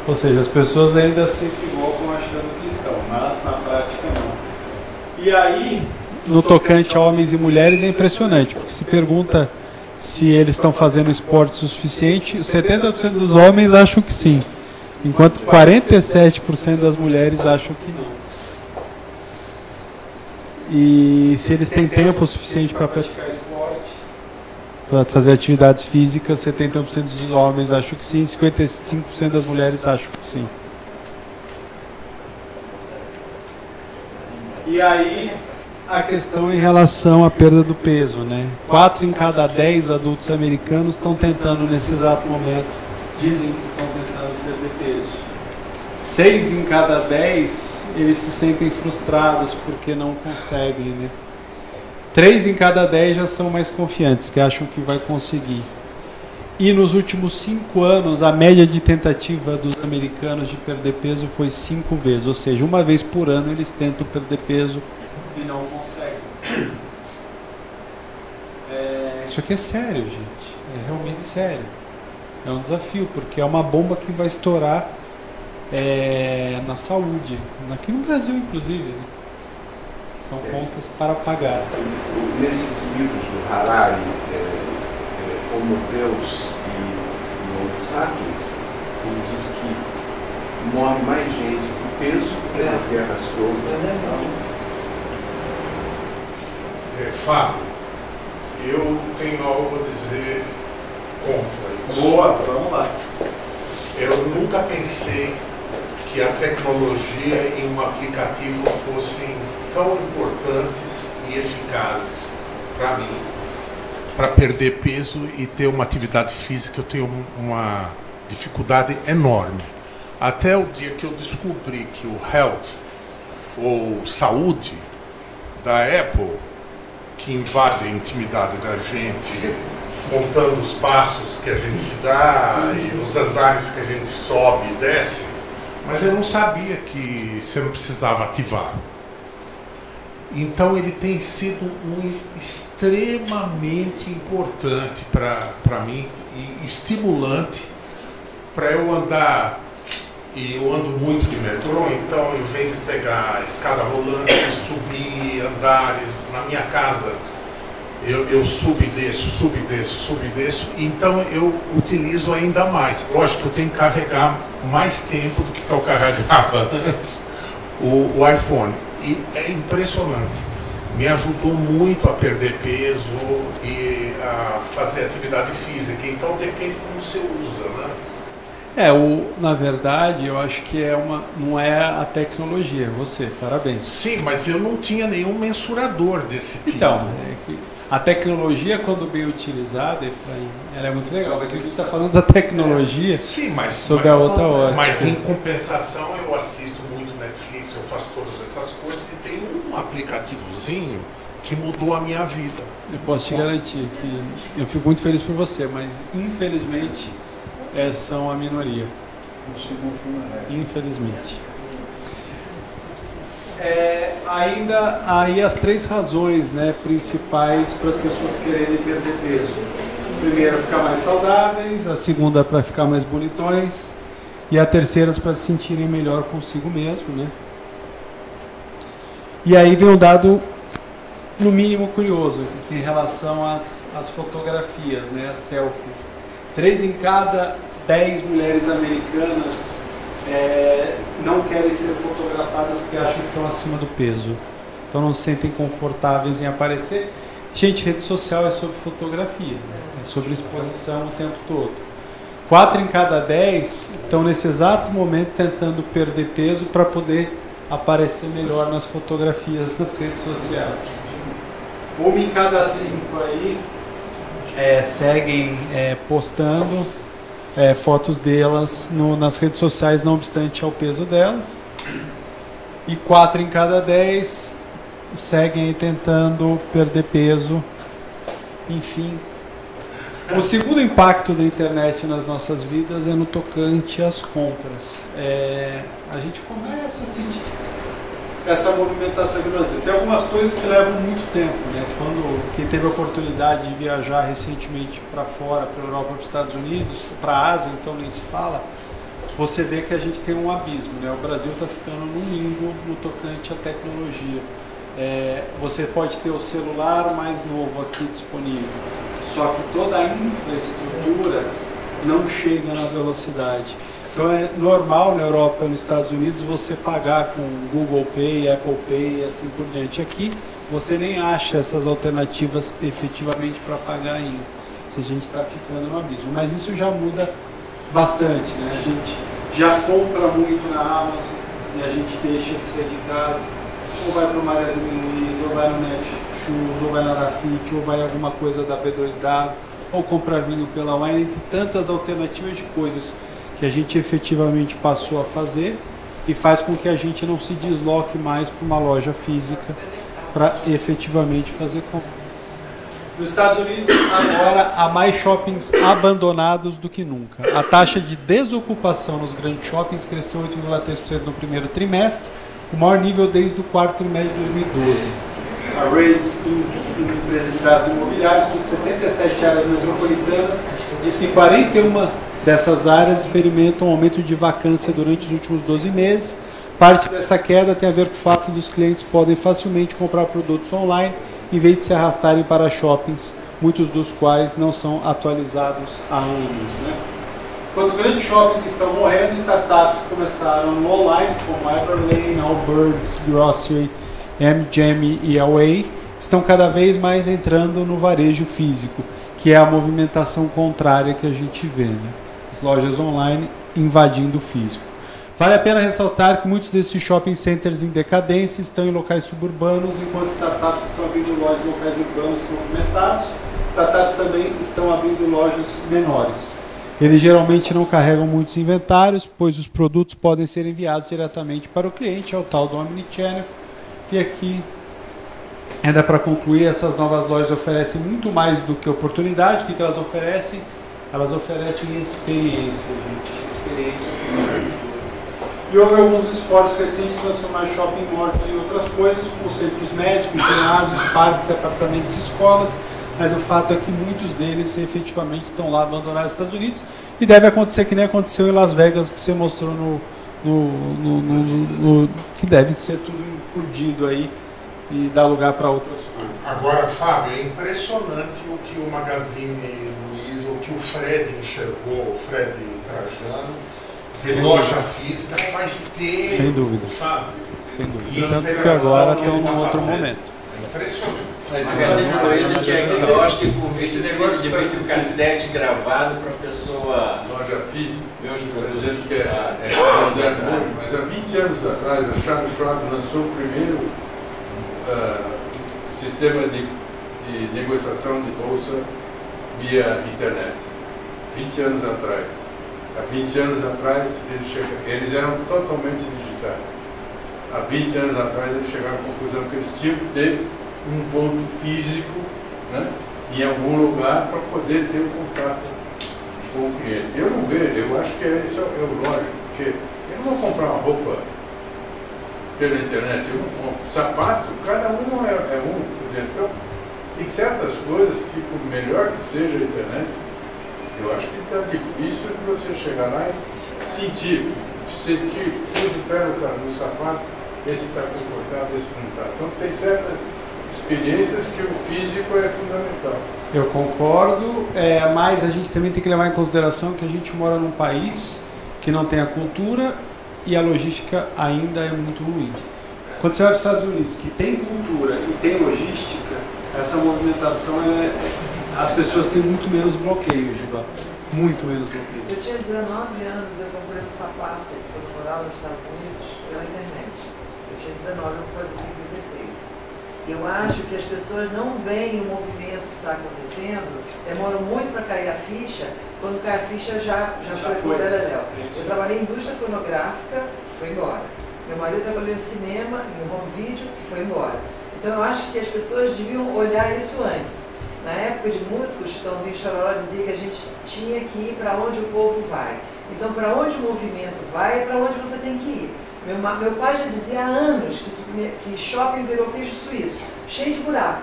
L: Ou seja, as pessoas ainda se equivocam achando que estão, mas na prática não. E aí, no tocante a homens e mulheres, é impressionante, porque se pergunta se eles estão fazendo esporte o suficiente, 70% dos homens acham que sim, enquanto 47% das mulheres acham que não. E se eles têm tempo suficiente para praticar esporte, para fazer atividades físicas, 71% dos homens acham que sim, 55% das mulheres acham que sim. E aí, a questão em relação à perda do peso, né? 4 em cada 10 adultos americanos estão tentando nesse exato momento, dizem que estão tentando perder peso. 6 em cada 10 eles se sentem frustrados porque não conseguem, né? 3 em cada 10 já são mais confiantes, que acham que vai conseguir. E nos últimos 5 anos, a média de tentativa dos americanos de perder peso foi 5 vezes. Ou seja, uma vez por ano eles tentam perder peso e não conseguem. Isso aqui é sério, gente. É realmente sério. É um desafio, porque é uma bomba que vai estourar na saúde. Aqui no Brasil, inclusive. Né? São contas para pagar.
M: Nesses livros do Harari, Homo Deus e Homo Sapiens, ele diz que morre mais gente do peso que nas guerras todas.
E: Fábio, eu tenho algo a dizer contra isso.
L: Boa, vamos lá.
E: Eu nunca pensei que a tecnologia e um aplicativo fossem tão importantes e eficazes para mim, para perder peso e ter uma atividade física. Eu tenho uma dificuldade enorme. Até o dia que eu descobri que o Health, ou Saúde, da Apple, que invade a intimidade da gente, contando os passos que a gente dá e os andares que a gente sobe e desce, mas eu não sabia que você não precisava ativar. Então ele tem sido extremamente importante para mim e estimulante para eu andar. E eu ando muito de metrô, então em vez de pegar a escada rolante, subir andares na minha casa, eu subo e desço, subo e desço, subo e desço, então eu utilizo ainda mais. Lógico que eu tenho que carregar mais tempo do que eu carregava antes o iPhone. E é impressionante. Me ajudou muito a perder peso e a fazer atividade física. Então depende como você usa, né?
L: Na verdade, eu acho que não é a tecnologia, é você, parabéns.
E: Sim, mas eu não tinha nenhum mensurador desse tipo.
L: Então, a tecnologia, quando bem utilizada, Efraim, ela é muito legal. Mas a gente está falando da tecnologia sob a outra ótica.
E: Mas em compensação, eu assisto muito Netflix, eu faço todas essas coisas e tem um aplicativozinho que mudou a minha vida.
L: Eu posso te garantir que eu fico muito feliz por você, mas infelizmente são a minoria. Infelizmente. Ainda aí as 3 razões, né, principais para as pessoas quererem perder peso. Primeiro, ficar mais saudáveis. A segunda, para ficar mais bonitões. E a terceira, para se sentirem melhor consigo mesmo, né? E aí vem um dado, no mínimo, curioso, em relação às fotografias, né, as selfies. 3 em cada 10 mulheres americanas não querem ser fotografadas porque acham que estão acima do peso. Então não se sentem confortáveis em aparecer. Gente, rede social é sobre fotografia, né? É sobre exposição o tempo todo. 4 em cada 10 estão nesse exato momento tentando perder peso para poder aparecer melhor nas fotografias nas redes sociais. 1 em cada 5 aí seguem postando fotos delas nas redes sociais, não obstante ao peso delas. E 4 em cada 10 seguem aí tentando perder peso. Enfim. O segundo impacto da internet nas nossas vidas é no tocante às compras. A gente começa a sentir essa movimentação aqui no Brasil. Tem algumas coisas que levam muito tempo, né? Quem teve a oportunidade de viajar recentemente para fora, para a Europa, para os Estados Unidos, para a Ásia, então nem se fala, você vê que a gente tem um abismo, né? O Brasil está ficando no limbo no tocante à tecnologia. Você pode ter o celular mais novo aqui disponível, só que toda a infraestrutura não chega na velocidade. Então é normal na Europa e nos Estados Unidos você pagar com Google Pay, Apple Pay e assim por diante. Aqui você nem acha essas alternativas efetivamente para pagar ainda. Se a gente está ficando no abismo. Mas isso já muda bastante, né? A gente já compra muito na Amazon e a gente deixa de sair de casa. Ou vai para o Magazine Luiza, ou vai no Netshoes, ou vai na Dafit, ou vai alguma coisa da B2W, ou compra vinho pela Wine. Tem tantas alternativas de coisas que a gente efetivamente passou a fazer e faz com que a gente não se desloque mais para uma loja física para efetivamente fazer compras. Nos Estados Unidos, agora, há mais shoppings abandonados do que nunca. A taxa de desocupação nos grandes shoppings cresceu 8,3% no primeiro trimestre, o maior nível desde o quarto trimestre de 2012. A Rates, empresa de dados imobiliários, com 77 áreas metropolitanas, diz que 41 dessas áreas experimentam um aumento de vacância durante os últimos 12 meses. Parte dessa queda tem a ver com o fato dos clientes podem facilmente comprar produtos online em vez de se arrastarem para shoppings, muitos dos quais não são atualizados há anos. Né? Quando grandes shoppings estão morrendo, startups que começaram no online, como Everlane, Allbirds, Grocery, MGM e Away, estão cada vez mais entrando no varejo físico, que é a movimentação contrária que a gente vê. Né? As lojas online invadindo o físico. Vale a pena ressaltar que muitos desses shopping centers em decadência estão em locais suburbanos, enquanto startups estão abrindo lojas em locais urbanos movimentados. Startups também estão abrindo lojas menores. Eles geralmente não carregam muitos inventários, pois os produtos podem ser enviados diretamente para o cliente, é o tal do Omnichannel. E aqui, ainda para concluir, essas novas lojas oferecem muito mais do que oportunidade. O que elas oferecem? Elas oferecem experiência, gente. Experiência. E houve alguns esforços recentes de transformar shopping malls em outras coisas, como centros médicos, ginásios, parques, apartamentos e escolas, mas o fato é que muitos deles efetivamente estão lá abandonados nos Estados Unidos, e deve acontecer que nem aconteceu em Las Vegas, que você mostrou que deve ser tudo implodido aí e dar lugar para outras coisas.
E: Agora, Fábio, é impressionante o que o Magazine Luiza, o que o Fred enxergou, o Fred Trajano, de loja física faz tempo,
L: sem dúvida,
E: sabe?
L: Sem dúvida. Tanto que agora estão num outro momento.
E: É impressionante.
F: Mas o Magazine Luiza tinha aquele negócio esse negócio de videocassete gravado para a pessoa.
C: Loja física.
F: Meus
C: Por
F: produtos.
C: exemplo, que mas há 20 anos atrás a Charles Schwab lançou o primeiro sistema de negociação de bolsa via internet. 20 anos atrás. Há 20 anos atrás, eles eram totalmente digitais. Há 20 anos atrás, eles chegaram à conclusão que eles tinham que ter um ponto físico, né, em algum lugar para poder ter um contato com o cliente. Eu não vejo, eu acho que esse é o lógico, porque eu não vou comprar uma roupa pela internet, eu não compro. Sapato, cada um é um. Então, tem certas coisas que, por melhor que seja a internet, eu acho que está difícil de você chegar lá e sentir, pôs o pé no sapato, esse está confortável, esse não está. Então tem certas experiências que o físico é fundamental.
L: Eu concordo, mas a gente também tem que levar em consideração que a gente mora num país que não tem a cultura e a logística ainda é muito ruim. Quando você vai para os Estados Unidos, que tem cultura e tem logística, essa movimentação as pessoas têm muito menos bloqueio, Giba. Muito menos bloqueio.
B: Eu tinha 19 anos, eu comprei um sapato que eu morava nos Estados Unidos pela internet. Eu tinha 19, eu vou fazer 56. Eu acho que as pessoas não veem o movimento que está acontecendo, demoram muito para cair a ficha, quando cai a ficha já foi com o Beleléu. Eu trabalhei em indústria fonográfica, que foi embora. Meu marido trabalhou em cinema, em home video, que foi embora. Então eu acho que as pessoas deviam olhar isso antes. Na época de músicos, Chitãozinho Chororó dizia que a gente tinha que ir para onde o povo vai. Então, para onde o movimento vai, é para onde você tem que ir. Meu pai já dizia há anos que shopping virou queijo suíço, cheio de buraco.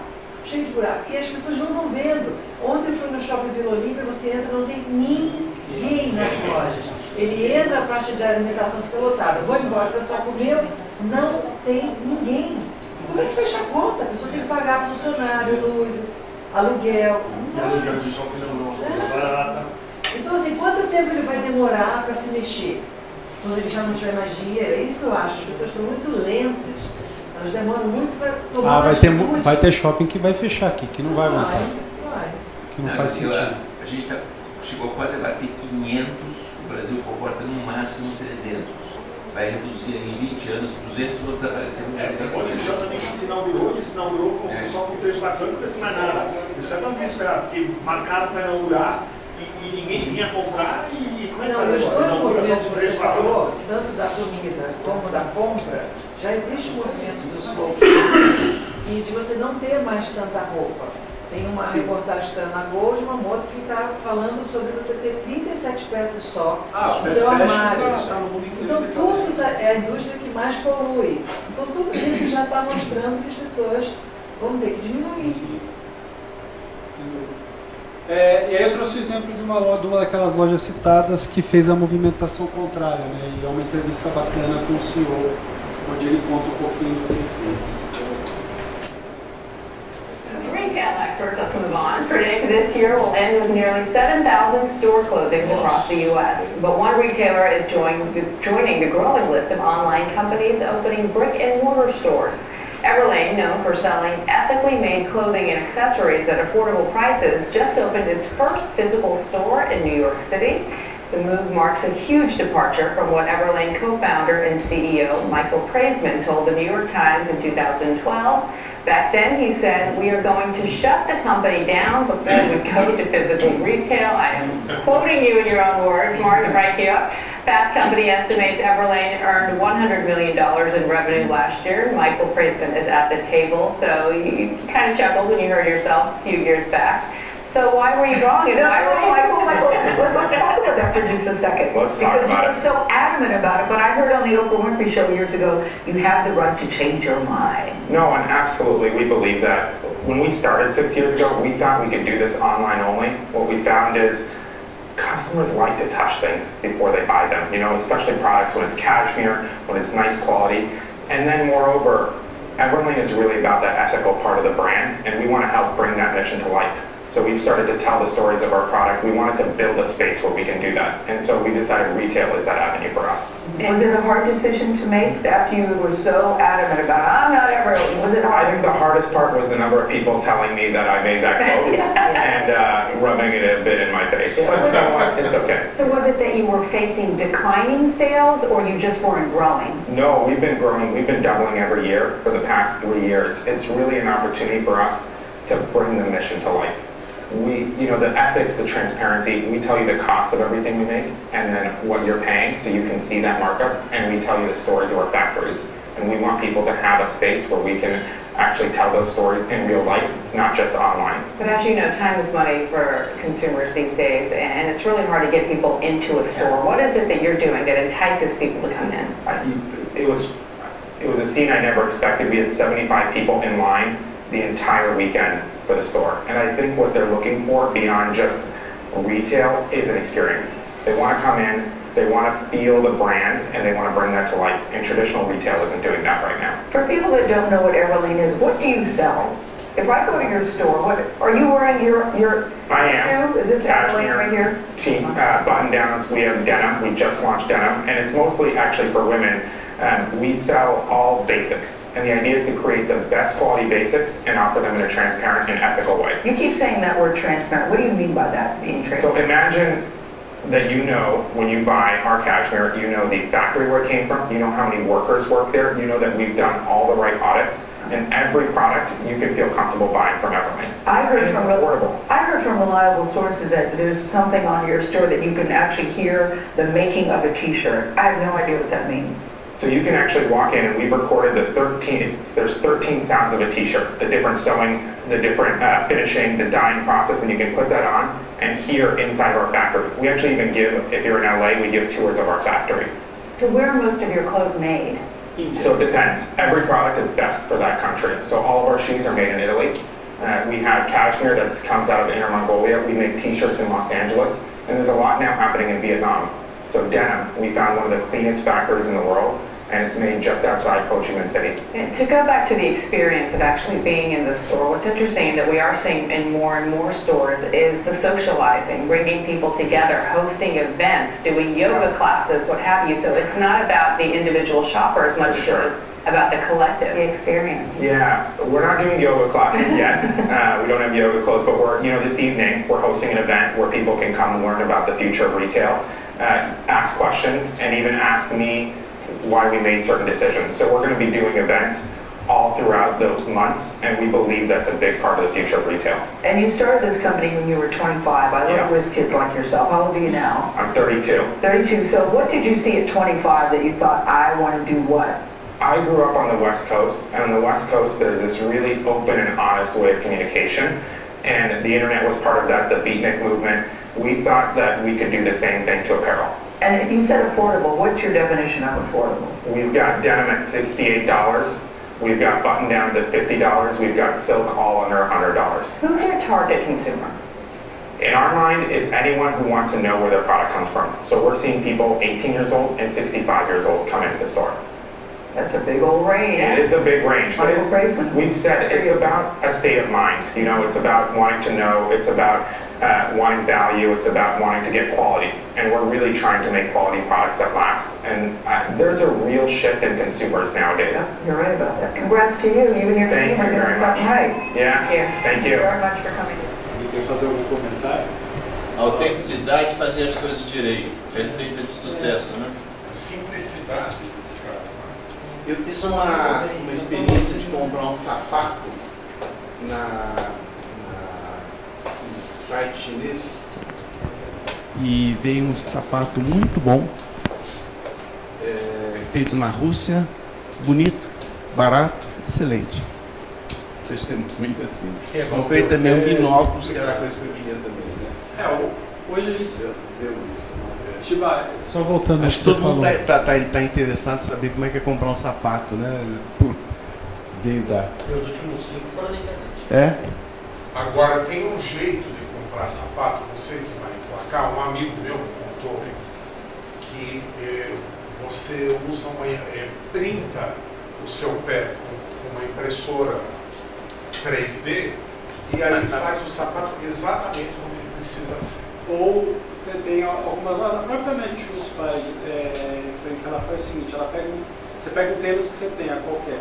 B: E as pessoas não estão vendo. Ontem eu fui no shopping Vila Olímpia, você entra, não tem ninguém nas lojas. Ele entra, a faixa de alimentação fica lotada. Vou embora, o pessoal comeu, não tem ninguém. Como é que fecha a conta? A pessoa tem que pagar funcionário, luz, aluguel. Então, assim, quanto tempo ele vai demorar para se mexer? Quando ele já não tiver mais dinheiro? É isso que eu acho. As pessoas estão muito lentas. Elas demoram muito para tomar
L: vai ter shopping que vai fechar aqui, que não vai aguentar. Que não faz sentido.
G: A gente chegou quase a bater 500, o Brasil comporta no máximo 300. Vai reduzir em 20 anos, 200 vão desaparecer.
N: Pode deixar também que se inaugurou só com o preço bacana, não precisa mais nada. Isso vai ficar desesperado, porque marcaram para inaugurar e ninguém vinha comprar e como é que faz agora?
B: Os dois movimentos que falou, tanto da comida como da compra, já existe o movimento do slow e de você não ter mais tanta roupa. Tem uma reportagem que saiu na Gol de uma moça que está falando sobre você ter 37 peças só no seu armário. Então tudo é a indústria que mais polui. Então tudo isso já está mostrando que as pessoas vão ter que diminuir.
L: E aí eu trouxe o exemplo de uma daquelas lojas citadas que fez a movimentação contrária, né? E é uma entrevista bacana com o CEO, onde ele conta um pouquinho do que ele fez.
O: Retail experts, let's move on. Predict this year will end with nearly 7,000 store closings across the U.S. But one retailer is joining the growing list of online companies opening brick-and-mortar stores. Everlane, known for selling ethically made clothing and accessories at affordable prices, just opened its first physical store in New York City. The move marks a huge departure from what Everlane co-founder and CEO Michael Praisman told the New York Times in 2012. Back then, he said, "We are going to shut the company down before we go to physical retail." I am quoting you in your own words, Mark, to break you up. Fast Company estimates Everlane earned $100 million in revenue last year. Michael Praisman is at the table, so you kind of chuckled when you heard yourself a few years back. So why were you wrong? And why were you
P: Michael, let's talk about that for just a second.
O: Let's talk
P: about it. Because you were so adamant about it, but I heard on the Oprah Winfrey Show years ago, you have the right to change your mind.
Q: No, and absolutely, we believe that. When we started 6 years ago, we thought we could do this online only. What we found is customers like to touch things before they buy them, you know, especially products when it's cashmere, when it's nice quality. And then moreover, Everlane is really about that ethical part of the brand, and we want to help bring that mission to life. So we've started to tell the stories of our product. We wanted to build a space where we can do that. And so we decided retail is that avenue for us.
P: Was it a hard decision to make after you were so adamant about it? I'm not Everlane. Was it hard?
Q: I think the hardest part was the number of people telling me that I made that quote and rubbing it a bit in my face. But you know what? It's okay.
O: So was it that you were facing declining sales, or you just weren't growing?
Q: No, we've been growing. We've been doubling every year for the past 3 years. It's really an opportunity for us to bring the mission to life. You know, the ethics, the transparency, we tell you the cost of everything we make and then what you're paying so you can see that markup, and we tell you the stories of our factories. And we want people to have a space where we can actually tell those stories in real life, not just online.
O: But as you know, time is money for consumers these days, and it's really hard to get people into a store. What is it that you're doing that entices people to come in?
Q: It was a scene I never expected. We had 75 people in line the entire weekend for the store. And I think what they're looking for beyond just retail is an experience. They want to come in, they want to feel the brand, and they want to bring that to life. And traditional retail isn't doing that right now.
P: For people that don't know what Everlane is, what do you sell? If I go to your store, what are you wearing your
Q: I am.
P: Is this Everlane right here?
Q: Button downs, we have denim, we just launched denim, and it's mostly actually for women. We sell all basics. And the idea is to create the best quality basics and offer them in a transparent and ethical way.
P: You keep saying that word transparent. What do you mean by that, being transparent?
Q: So imagine that you know when you buy our cashmere, you know the factory where it came from, you know how many workers work there, you know that we've done all the right audits, and every product you can feel comfortable buying from Everlane.
P: I heard from reliable sources that there's something on your store that you can actually hear the making of a t-shirt. I have no idea what that means.
Q: So you can actually walk in, and we've recorded there's 13 sounds of a t-shirt, the different sewing, the different finishing, the dyeing process, and you can put that on and hear inside our factory. We actually even give, if you're in LA, we give tours of our factory.
O: So where are most of your clothes made?
Q: So it depends. Every product is best for that country. So all of our shoes are made in Italy. We have cashmere that comes out of Inner Mongolia. We make t-shirts in Los Angeles, and there's a lot now happening in Vietnam. So denim, we found one of the cleanest factories in the world, and it's made just outside Ho Chi Minh City.
O: And to go back to the experience of actually being in the store, what's interesting that we are seeing in more and more stores is the socializing, bringing people together, hosting events, doing yoga classes, what have you. So it's not about the individual shopper as much as about the collective experience.
Q: Yeah, we're not doing yoga classes yet. We don't have yoga clothes, but this evening we're hosting an event where people can come and learn about the future of retail, ask questions, and even ask me why we made certain decisions. So we're going to be doing events all throughout those months, and we believe that's a big part of the future of retail.
P: And you started this company when you were 25. I love whiz kids like yourself. How old are you now?
Q: I'm 32.
P: 32. So what did you see at 25 that you thought, I want to do what?
Q: I grew up on the West Coast, and on the West Coast there's this really open and honest way of communication. and the internet was part of that, the beatnik movement. We thought that we could do the same thing to apparel.
P: And if you said affordable, what's your definition of affordable?
Q: We've got denim at $68. We've got button downs at $50. We've got silk all under $100.
P: Who's your target consumer?
Q: In our mind, it's anyone who wants to know where their product comes from. So we're seeing people 18 years old and 65 years old come into the store.
P: That's a big old range.
Q: It is a big range. But we've said it's about a state of mind. You know, it's about wanting to know. It's about wanting value. It's about wanting to get quality. And we're really trying to make quality products that last. And there's a real shift in consumers nowadays.
P: Yeah, you're right about that. Congrats to you. You and your team are doing something right.
Q: Yeah. Thank you.
P: Very much for coming in.
L: Quer fazer algum comentário?
F: Autenticidade, fazer as coisas direito. Receita de sucesso, né?
E: A simplicidade desse cara.
H: Eu fiz uma experiência de comprar um sapato no site chinês e veio um sapato muito bom, feito na Rússia, bonito, barato, excelente. Testemunho assim. Comprei também um binóculos, que era a coisa que eu queria também. Né?
L: Hoje a gente
H: deu isso.
C: Só voltando
H: acho que todo mundo está interessado em saber como é que é comprar um sapato, né? Veio da...
R: Os últimos 5 foram na internet.
H: É?
E: Agora tem um jeito de comprar sapato, não sei se vai emplacar, um amigo meu me contou que você usa printa o seu pé com uma impressora 3D e aí faz o sapato exatamente como ele precisa ser.
L: Ou tem algumas, a própria Netshoes faz, ela faz o seguinte, você pega o tênis que você tem, a qualquer,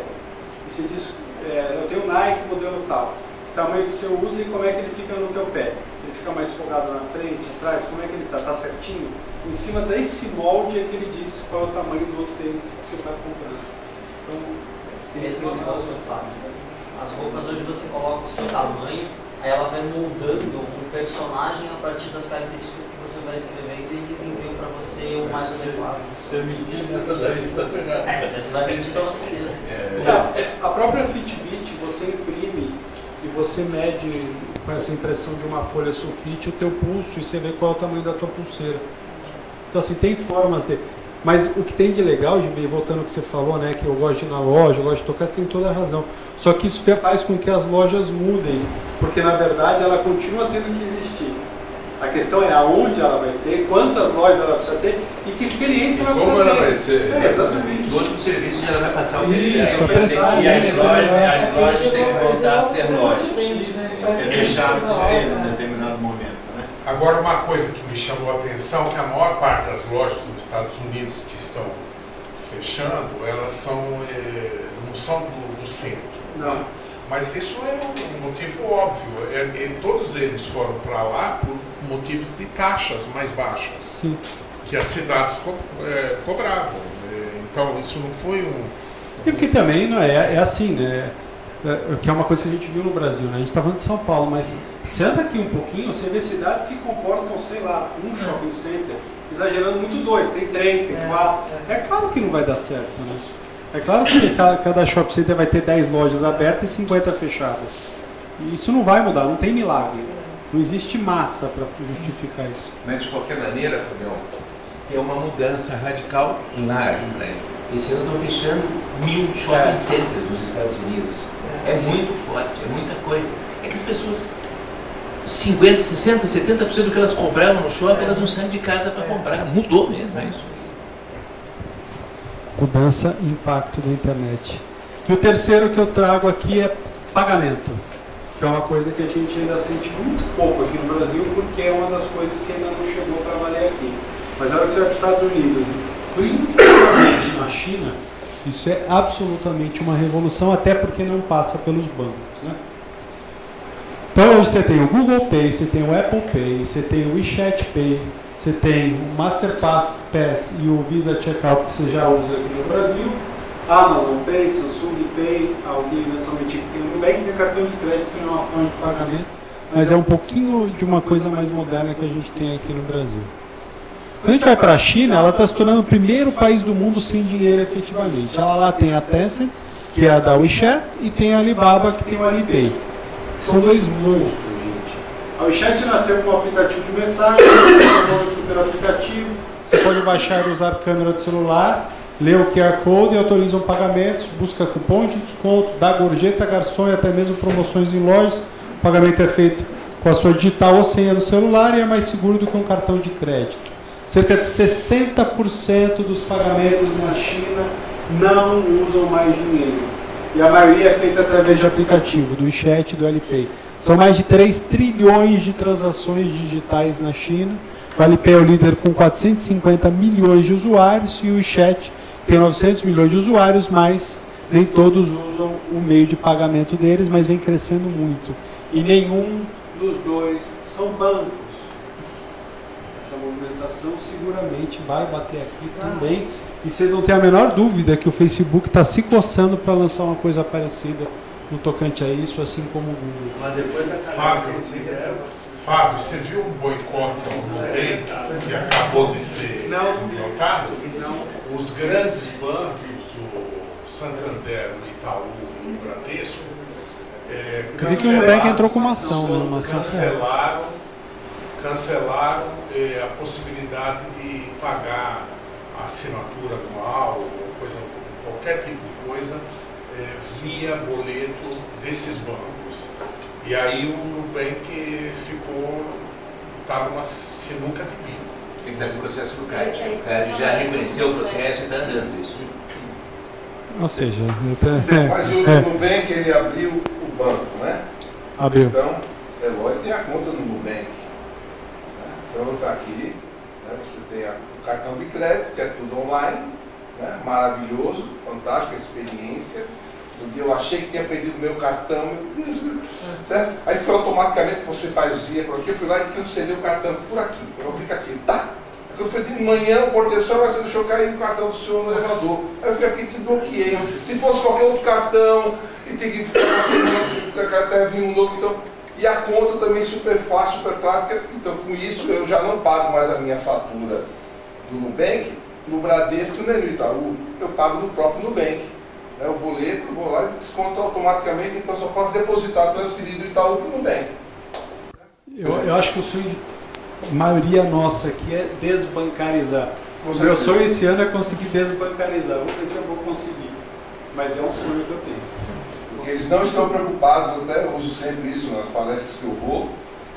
L: e você diz, eu tenho Nike modelo tal, que tamanho que você usa e como é que ele fica no teu pé. Ele fica mais folgado na frente, atrás, como é que ele está certinho? Em cima desse molde é que ele diz qual é o tamanho do outro tênis que você está comprando. Então, tem
R: mesmo as roupas, as roupas hoje você coloca o seu tamanho, aí ela vai moldando um personagem a partir das características que você vai escrever e eles enviam para você o mais adequado.
C: Você mentir nessa daí, você está ferrado.
R: Mas você vai mentir para você mesmo.
L: A própria Fitbit, você imprime e você mede com essa impressão de uma folha sulfite o teu pulso e você vê qual é o tamanho da tua pulseira. Então assim, tem formas de... Mas o que tem de legal, Gibi, voltando ao que você falou, né, que eu gosto de ir na loja, eu gosto de tocar, você tem toda a razão. Só que isso faz com que as lojas mudem, porque na verdade ela continua tendo que existir. A questão é aonde ela vai ter, quantas lojas ela precisa ter e que experiência ela precisa ter. Como ela vai ser? Exatamente.
G: Todo o serviço ela vai passar o
F: E as lojas têm que voltar a ser lojas. Deixaram de ser em determinado momento.
E: Agora, uma coisa que me chamou a atenção é que a maior parte das lojas nos Estados Unidos que estão fechando, elas não são do centro.
L: Não.
E: Mas isso é um motivo óbvio. Todos eles foram para lá por motivos de taxas mais baixas.
C: Sim.
E: Que as cidades cobravam. Então, isso não foi
C: E porque também não é assim, né? Que é uma coisa que a gente viu no Brasil, né? A gente está falando de São Paulo, mas você anda aqui um pouquinho, você vê cidades que comportam, sei lá, um shopping center, exagerando muito 2, tem 3, tem 4. É claro que não vai dar certo, né? É claro que cada shopping center vai ter 10 lojas abertas e 50 fechadas. E isso não vai mudar, não tem milagre. Não existe massa para justificar isso.
A: Mas de qualquer maneira, Fabião, tem uma mudança radical lá, né? Esse ano estão fechando 1000 shopping centers nos Estados Unidos. É muito forte, é muita coisa. É que as pessoas, 50%, 60%, 70% do que elas compravam no shopping, elas não saem de casa para comprar. Mudou mesmo, é isso.
C: Mudança e impacto da internet. E o terceiro que eu trago aqui é pagamento, que é uma coisa que a gente ainda sente muito pouco aqui no Brasil, porque é uma das coisas que ainda não chegou para valer aqui. Mas a hora que você vai para os Estados Unidos, principalmente na China, isso é absolutamente uma revolução, até porque não passa pelos bancos, né? Então hoje você tem o Google Pay, você tem o Apple Pay, você tem o WeChat Pay, você tem o Masterpass e o Visa Checkout que você já usa aqui no Brasil, Amazon Pay, Samsung Pay, alguém eventualmente que tem o Nubank, tem cartão de crédito que não é uma forma de pagamento, mas é um pouquinho de uma coisa mais moderna que a gente tem aqui no Brasil. Quando a gente vai para a China, ela está se tornando o primeiro país do mundo sem dinheiro efetivamente. Ela lá tem a Tencent, que é a da WeChat, e tem a Alibaba, que tem o Alipay. São dois monstros, gente.
L: O WeChat nasceu com um aplicativo de mensagem, um super aplicativo. Você pode baixar e usar câmera de celular, lê o QR Code e autoriza pagamentos, busca cupons de desconto, dá gorjeta, garçom e até mesmo promoções em lojas. O pagamento é feito com a sua digital ou senha do celular e é mais seguro do que um cartão de crédito. Cerca de 60% dos pagamentos na China não usam mais dinheiro. E a maioria é feita através de aplicativo, do WeChat e do Alipay. São mais de 3 trilhões de transações digitais na China. O Alipay é o líder com 450 milhões de usuários e o WeChat tem 900 milhões de usuários, mas nem todos usam o meio de pagamento deles, mas vem crescendo muito. E nenhum dos dois são bancos. Essa movimentação seguramente vai bater aqui também. E vocês não têm a menor dúvida que o Facebook está se coçando para lançar uma coisa parecida no tocante a isso, assim como o Google.
E: Mas depois Fábio, você viu o boicote ao Nubank que acabou de ser notado? Não. Os grandes bancos, o Santander, o Itaú e o Bradesco,
L: eu vi que o Nubank entrou com uma ação, né? Uma ação
E: cancelaram a possibilidade de pagar a assinatura anual ou qualquer tipo de coisa via boleto desses bancos. E aí o Nubank estava numa sinuca de bico.
G: Ele está com o processo do CAD. O CAD já reconheceu o processo e está dando isso.
L: Ou seja,
J: mas o Nubank ele abriu o banco, né?
L: Abriu.
J: Então, Eloy tem a conta no Nubank. Né? Então está aqui, né? Você tem o cartão de crédito, que é tudo online, né? Maravilhoso, fantástica experiência. Um dia eu achei que tinha perdido o meu cartão, meu Deus, certo? Aí foi automaticamente que você fazia por aqui, eu fui lá e cancelei o cartão por aqui, pelo aplicativo. Tá. Quando foi de manhã, o porteiro só você deixou cair o cartão do senhor no elevador. Aí eu fui aqui e desbloqueei. Se fosse qualquer outro cartão, e tem que ficar uma semana, até vir um novo, então. E a conta também super fácil, super prática. Então, com isso, eu já não pago mais a minha fatura do Nubank, no Bradesco e no Itaú. Eu pago no próprio Nubank. O boleto, eu vou lá e desconto automaticamente, então só faço depositar, transferir do Itaú para o Nubank.
L: Eu acho que o sonho de maioria nossa aqui é desbancarizar. O meu sonho esse ano é conseguir desbancarizar. Vou ver se eu vou conseguir. Mas é um sonho que eu tenho.
J: Porque eles não estão preocupados, eu até uso sempre isso nas palestras que eu vou,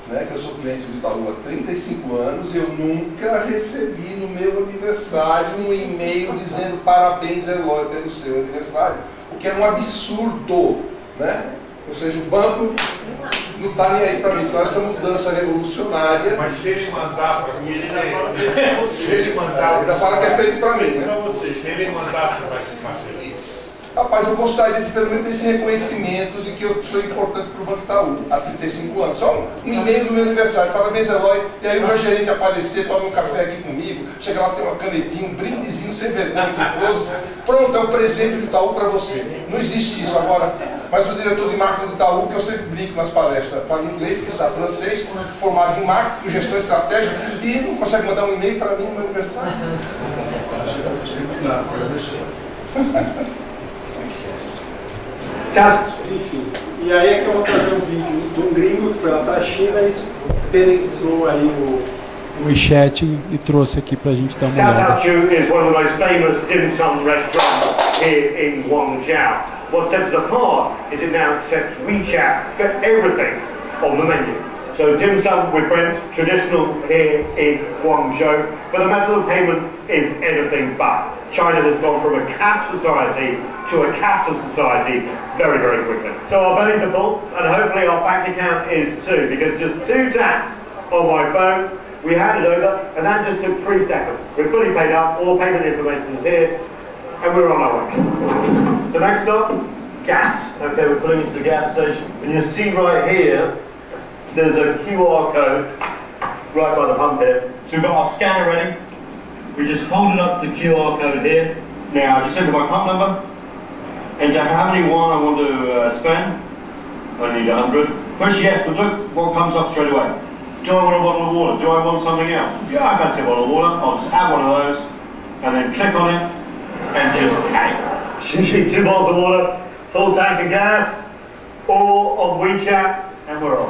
J: né, que eu sou cliente do Itaú há 35 anos e eu nunca recebi no meu aniversário um e-mail dizendo parabéns, Eloy, pelo seu aniversário. O que é um absurdo, né? Ou seja, o banco não está nem aí para mim. Então essa mudança revolucionária...
E: Mas se ele mandar para mim,
J: se ele mandar... Ainda fala que é feito para mim, né?
E: Se ele mandar, você vai ficar feliz?
J: Rapaz, eu gostaria de pelo menos ter esse reconhecimento de que eu sou importante para o Banco Itaú há 35 anos. Só um e-mail do meu aniversário, parabéns, Eloy. E aí o meu gerente aparecer, toma um café aqui comigo, chega lá, tem uma canetinha, um brindezinho sem vergonha que fosse. Pronto, é um presente do Itaú para você. Não existe isso agora. Mas o diretor de marketing do Itaú, que eu sempre brinco nas palestras, fala inglês, que sabe francês, formado em marketing, gestão de estratégia, e não consegue mandar um e-mail para mim no meu aniversário.
L: Enfim, e aí é que eu vou trazer um vídeo de um gringo que foi lá para a China e experienciou aí o WeChat e trouxe aqui para a gente dar uma olhada.
S: Xiaotaoqiu is one of the most famous dim sum restaurants here in Guangzhou. What sets it apart is it now accepts WeChat for everything on the menu. So dim sum with friends, traditional here in Guangzhou, but the method of payment is anything but. China has gone from a cash society to a cashless society very, very quickly. So our bellies are full, and hopefully our bank account is too, because just 2 taps on my phone, we hand it over, and that just took 3 seconds. We're fully paid up, all payment information is here, and we're on our way. So next up, gas. Okay, we're pulling into the gas station, and you see right here, there's a QR code right by the pump here. So we've got our scanner ready. We just hold it up to the QR code here. Now, just enter my pump number, enter how many yuan I want to spend. I need 100. Push yes, but look what comes up straight away. Do I want a bottle of water? Do I want something else? Yeah, I fancy a bottle of water. I'll just add one of those, and then click on it, and just pay. 2 bottles of water, full tank of gas, all on WeChat, and we're off.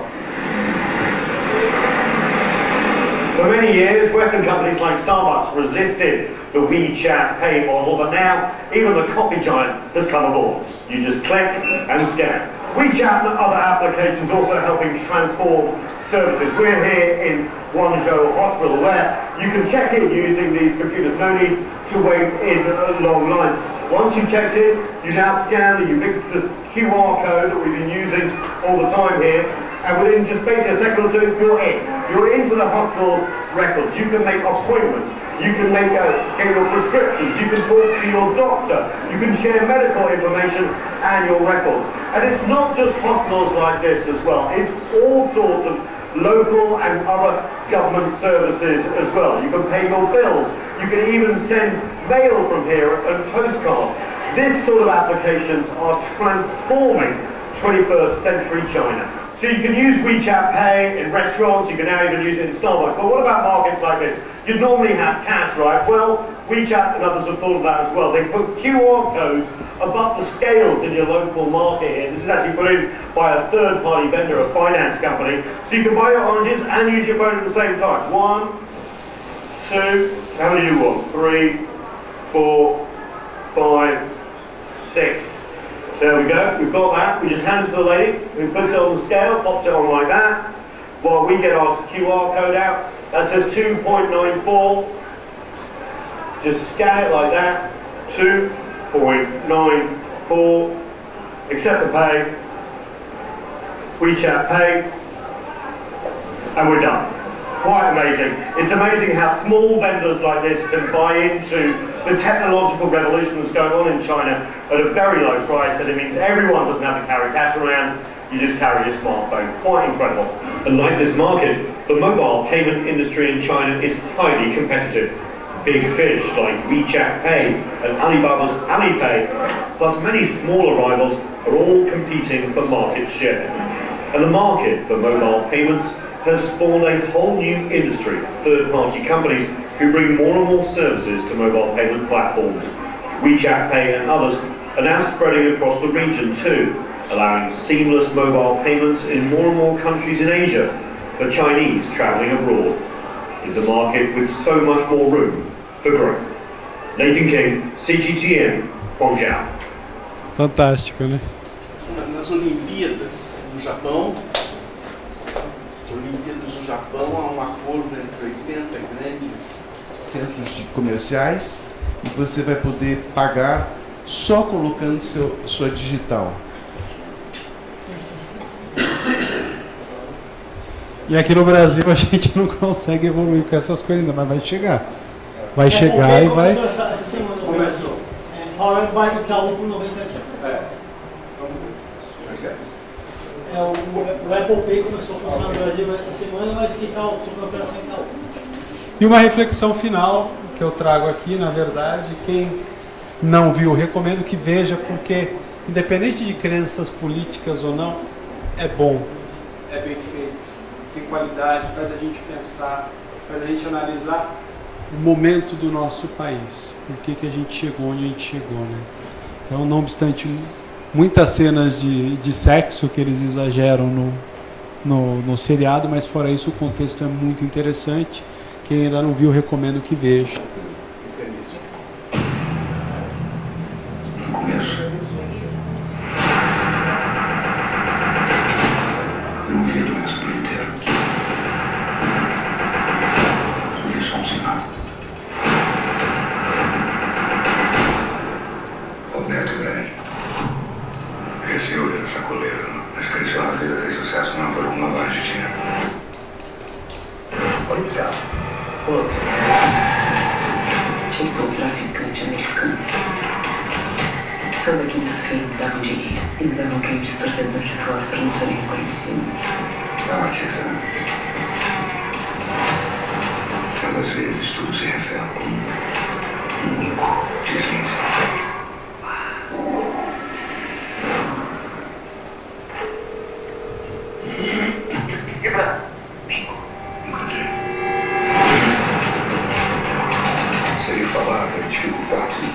S: For many years, Western companies like Starbucks resisted the WeChat Pay model, but now even the coffee giant has come aboard. You just click and scan. WeChat and other applications also helping transform services. We're here in Guangzhou Hospital where you can check in using these computers. No need to wait in long lines. Once you've checked in, you now scan the ubiquitous QR code that we've been using all the time here, and within just basically a second or two, you're in. You're into the hospital's records. You can make appointments. You can get your prescriptions. You can talk to your doctor. You can share medical information and your records. And it's not just hospitals like this as well. It's all sorts of local and other government services as well. You can pay your bills. You can even send mail from here and postcards. This sort of applications are transforming 21st century China. So you can use WeChat Pay in restaurants, you can now even use it in Starbucks. But what about markets like this? You'd normally have cash, right? Well, WeChat and others have thought of that as well. They put QR codes above the scales in your local market here. This is actually put in by a third-party vendor, a finance company. So you can buy your oranges and use your phone at the same time. 1, 2, how many do you want? 3, 4, 5, 6. There we go, we've got that. We just hand it to the lady, we put it on the scale, pops it on like that. While we get our QR code out, that says 2.94. Just scan it like that. 2.94. Accept the pay. WeChat Pay. And we're done. Quite amazing. It's amazing how small vendors like this can buy into the technological revolution that's going on in China at a very low price, and it means everyone doesn't have to carry cash around, you just carry your smartphone. Quite incredible.
T: And like this market, the mobile payment industry in China is highly competitive. Big fish like WeChat Pay and Alibaba's Alipay, plus many smaller rivals, are all competing for market share. And the market for mobile payments has spawned a whole new industry of third-party companies who bring more and more services to mobile payment platforms. WeChat Pay and others are now spreading across the region too, allowing seamless mobile payments in more and more countries in Asia for Chinese traveling abroad. It's a market with so much more room for growth. Nathan King, CGTN, Guangzhou.
L: Fantástico, né?
H: Nas Olimpíadas do Japão, há um acordo entre 80 grandes centros comerciais e você vai poder pagar só colocando sua digital.
L: E aqui no Brasil a gente não consegue evoluir com essas coisas ainda, mas vai chegar. Vai chegar e vai...
N: Essa semana começou. Powered by Itaú por 90 dias. O Apple Pay começou a funcionar no Brasil essa semana, mas que tal a operação Itaú?
L: E uma reflexão final que eu trago aqui, na verdade, quem não viu, recomendo que veja, porque independente de crenças políticas ou não, é bom, é bem feito, tem qualidade, faz a gente pensar, faz a gente analisar o momento do nosso país, por que a gente chegou onde a gente chegou, né? Então, não obstante muitas cenas de sexo que eles exageram no seriado, mas fora isso o contexto é muito interessante. Quem ainda não viu, recomendo que veja.
U: Toda quinta-feira me davam dinheiro e usavam quentes torcedores de voz para não serem reconhecidos.
V: Dramatista, né? Mas às vezes tudo se revela como um único deslize. Encontrei. Seria falar para dificultar tudo.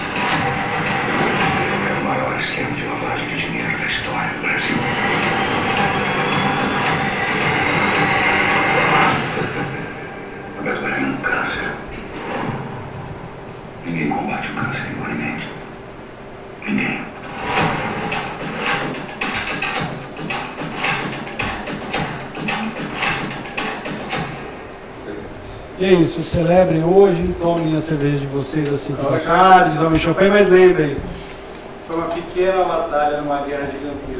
V: É o maior esquema de lavagem de dinheiro da história do Brasil. Roberto
L: E é isso, celebrem hoje, tomem a cerveja de vocês às 5 da tarde, tomem champanhe, mas lembrem, foi uma pequena batalha numa guerra gigantesca.